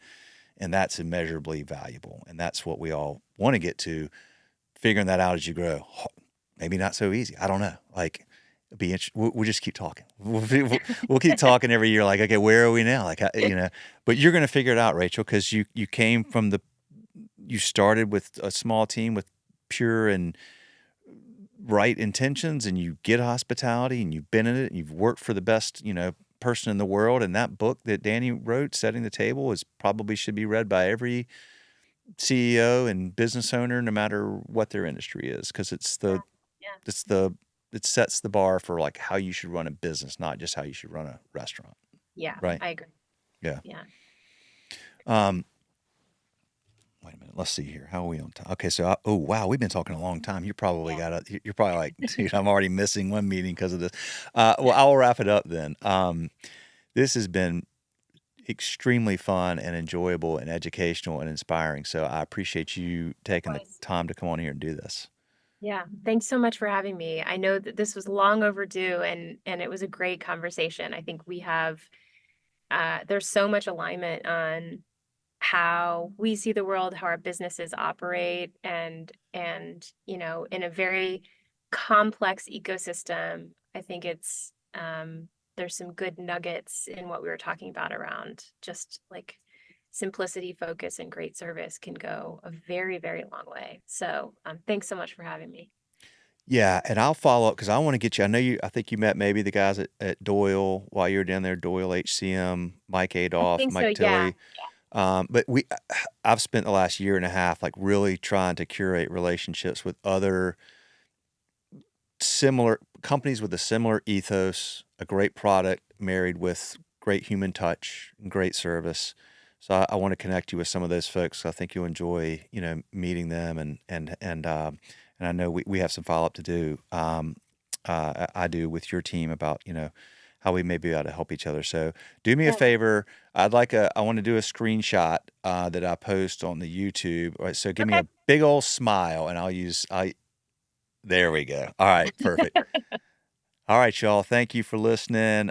And that's immeasurably valuable. And that's what we all want to get to. Figuring that out as you grow, maybe not so easy. I don't know. Like, we'll just keep talking. We'll keep talking every year. Like, okay, where are we now? Like, but you're going to figure it out, Rachael, because you came from you started with a small team with pure and right intentions, and you get hospitality, and you've been in it, and you've worked for the best, person in the world. And that book that Danny wrote, Setting the Table, probably should be read by every CEO and business owner, no matter what their industry is, because it sets the bar for like how you should run a business, not just how you should run a restaurant. Yeah, Right. I agree. Yeah. Yeah. Wait a minute. Let's see here. How are we on time? Okay. So, oh wow, we've been talking a long time. You're probably like, dude, I'm already missing one meeting because of this. Well, I'll wrap it up then. This has been extremely fun and enjoyable and educational and inspiring. So I appreciate you taking the time to come on here and do this. Yeah. Thanks so much for having me. I know that this was long overdue, and it was a great conversation. I think we have, there's so much alignment on how we see the world, how our businesses operate, and in a very complex ecosystem. I think it's there's some good nuggets in what we were talking about around just like simplicity, focus, and great service can go a very, very long way. So thanks so much for having me. Yeah, and I'll follow up because I want to get you. I think you met maybe the guys at Doyle while you were down there, Doyle HCM, Mike I Adolph, think so. Mike Yeah. Tilley. But I've spent the last year and a half like really trying to curate relationships with other similar companies with a similar ethos, a great product married with great human touch and great service. So I want to connect you with some of those folks. I think you'll enjoy, meeting them, and I know we have some follow up to do. I do with your team about how we may be able to help each other. So do me a favor. I want to do a screenshot that I post on the YouTube. All right, so give me a big old smile, and there we go. All right, perfect. All right, y'all. Thank you for listening.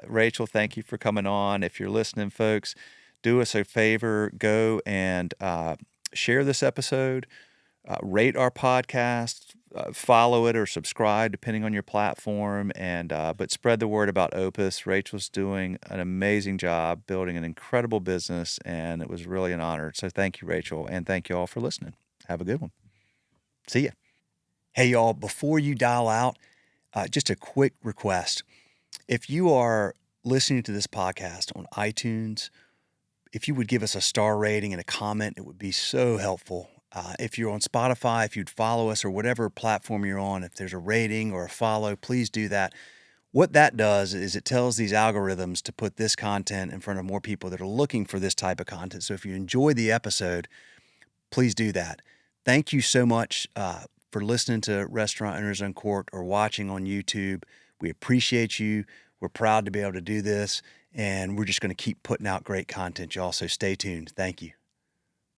Rachael, thank you for coming on. If you're listening, folks, do us a favor. Go and share this episode, rate our podcast, follow it or subscribe, depending on your platform. But spread the word about Opus. Rachael's doing an amazing job building an incredible business, and it was really an honor. So thank you, Rachael, and thank you all for listening. Have a good one. See ya. Hey, y'all, before you dial out, just a quick request. If you are listening to this podcast on iTunes, if you would give us a star rating and a comment, it would be so helpful. If you're on Spotify, if you'd follow us or whatever platform you're on, if there's a rating or a follow, please do that. What that does is it tells these algorithms to put this content in front of more people that are looking for this type of content. So if you enjoy the episode, please do that. Thank you so much for listening to Restaurant Owners Uncorked or watching on YouTube. We appreciate you. We're proud to be able to do this, and we're just going to keep putting out great content, y'all. So stay tuned. Thank you.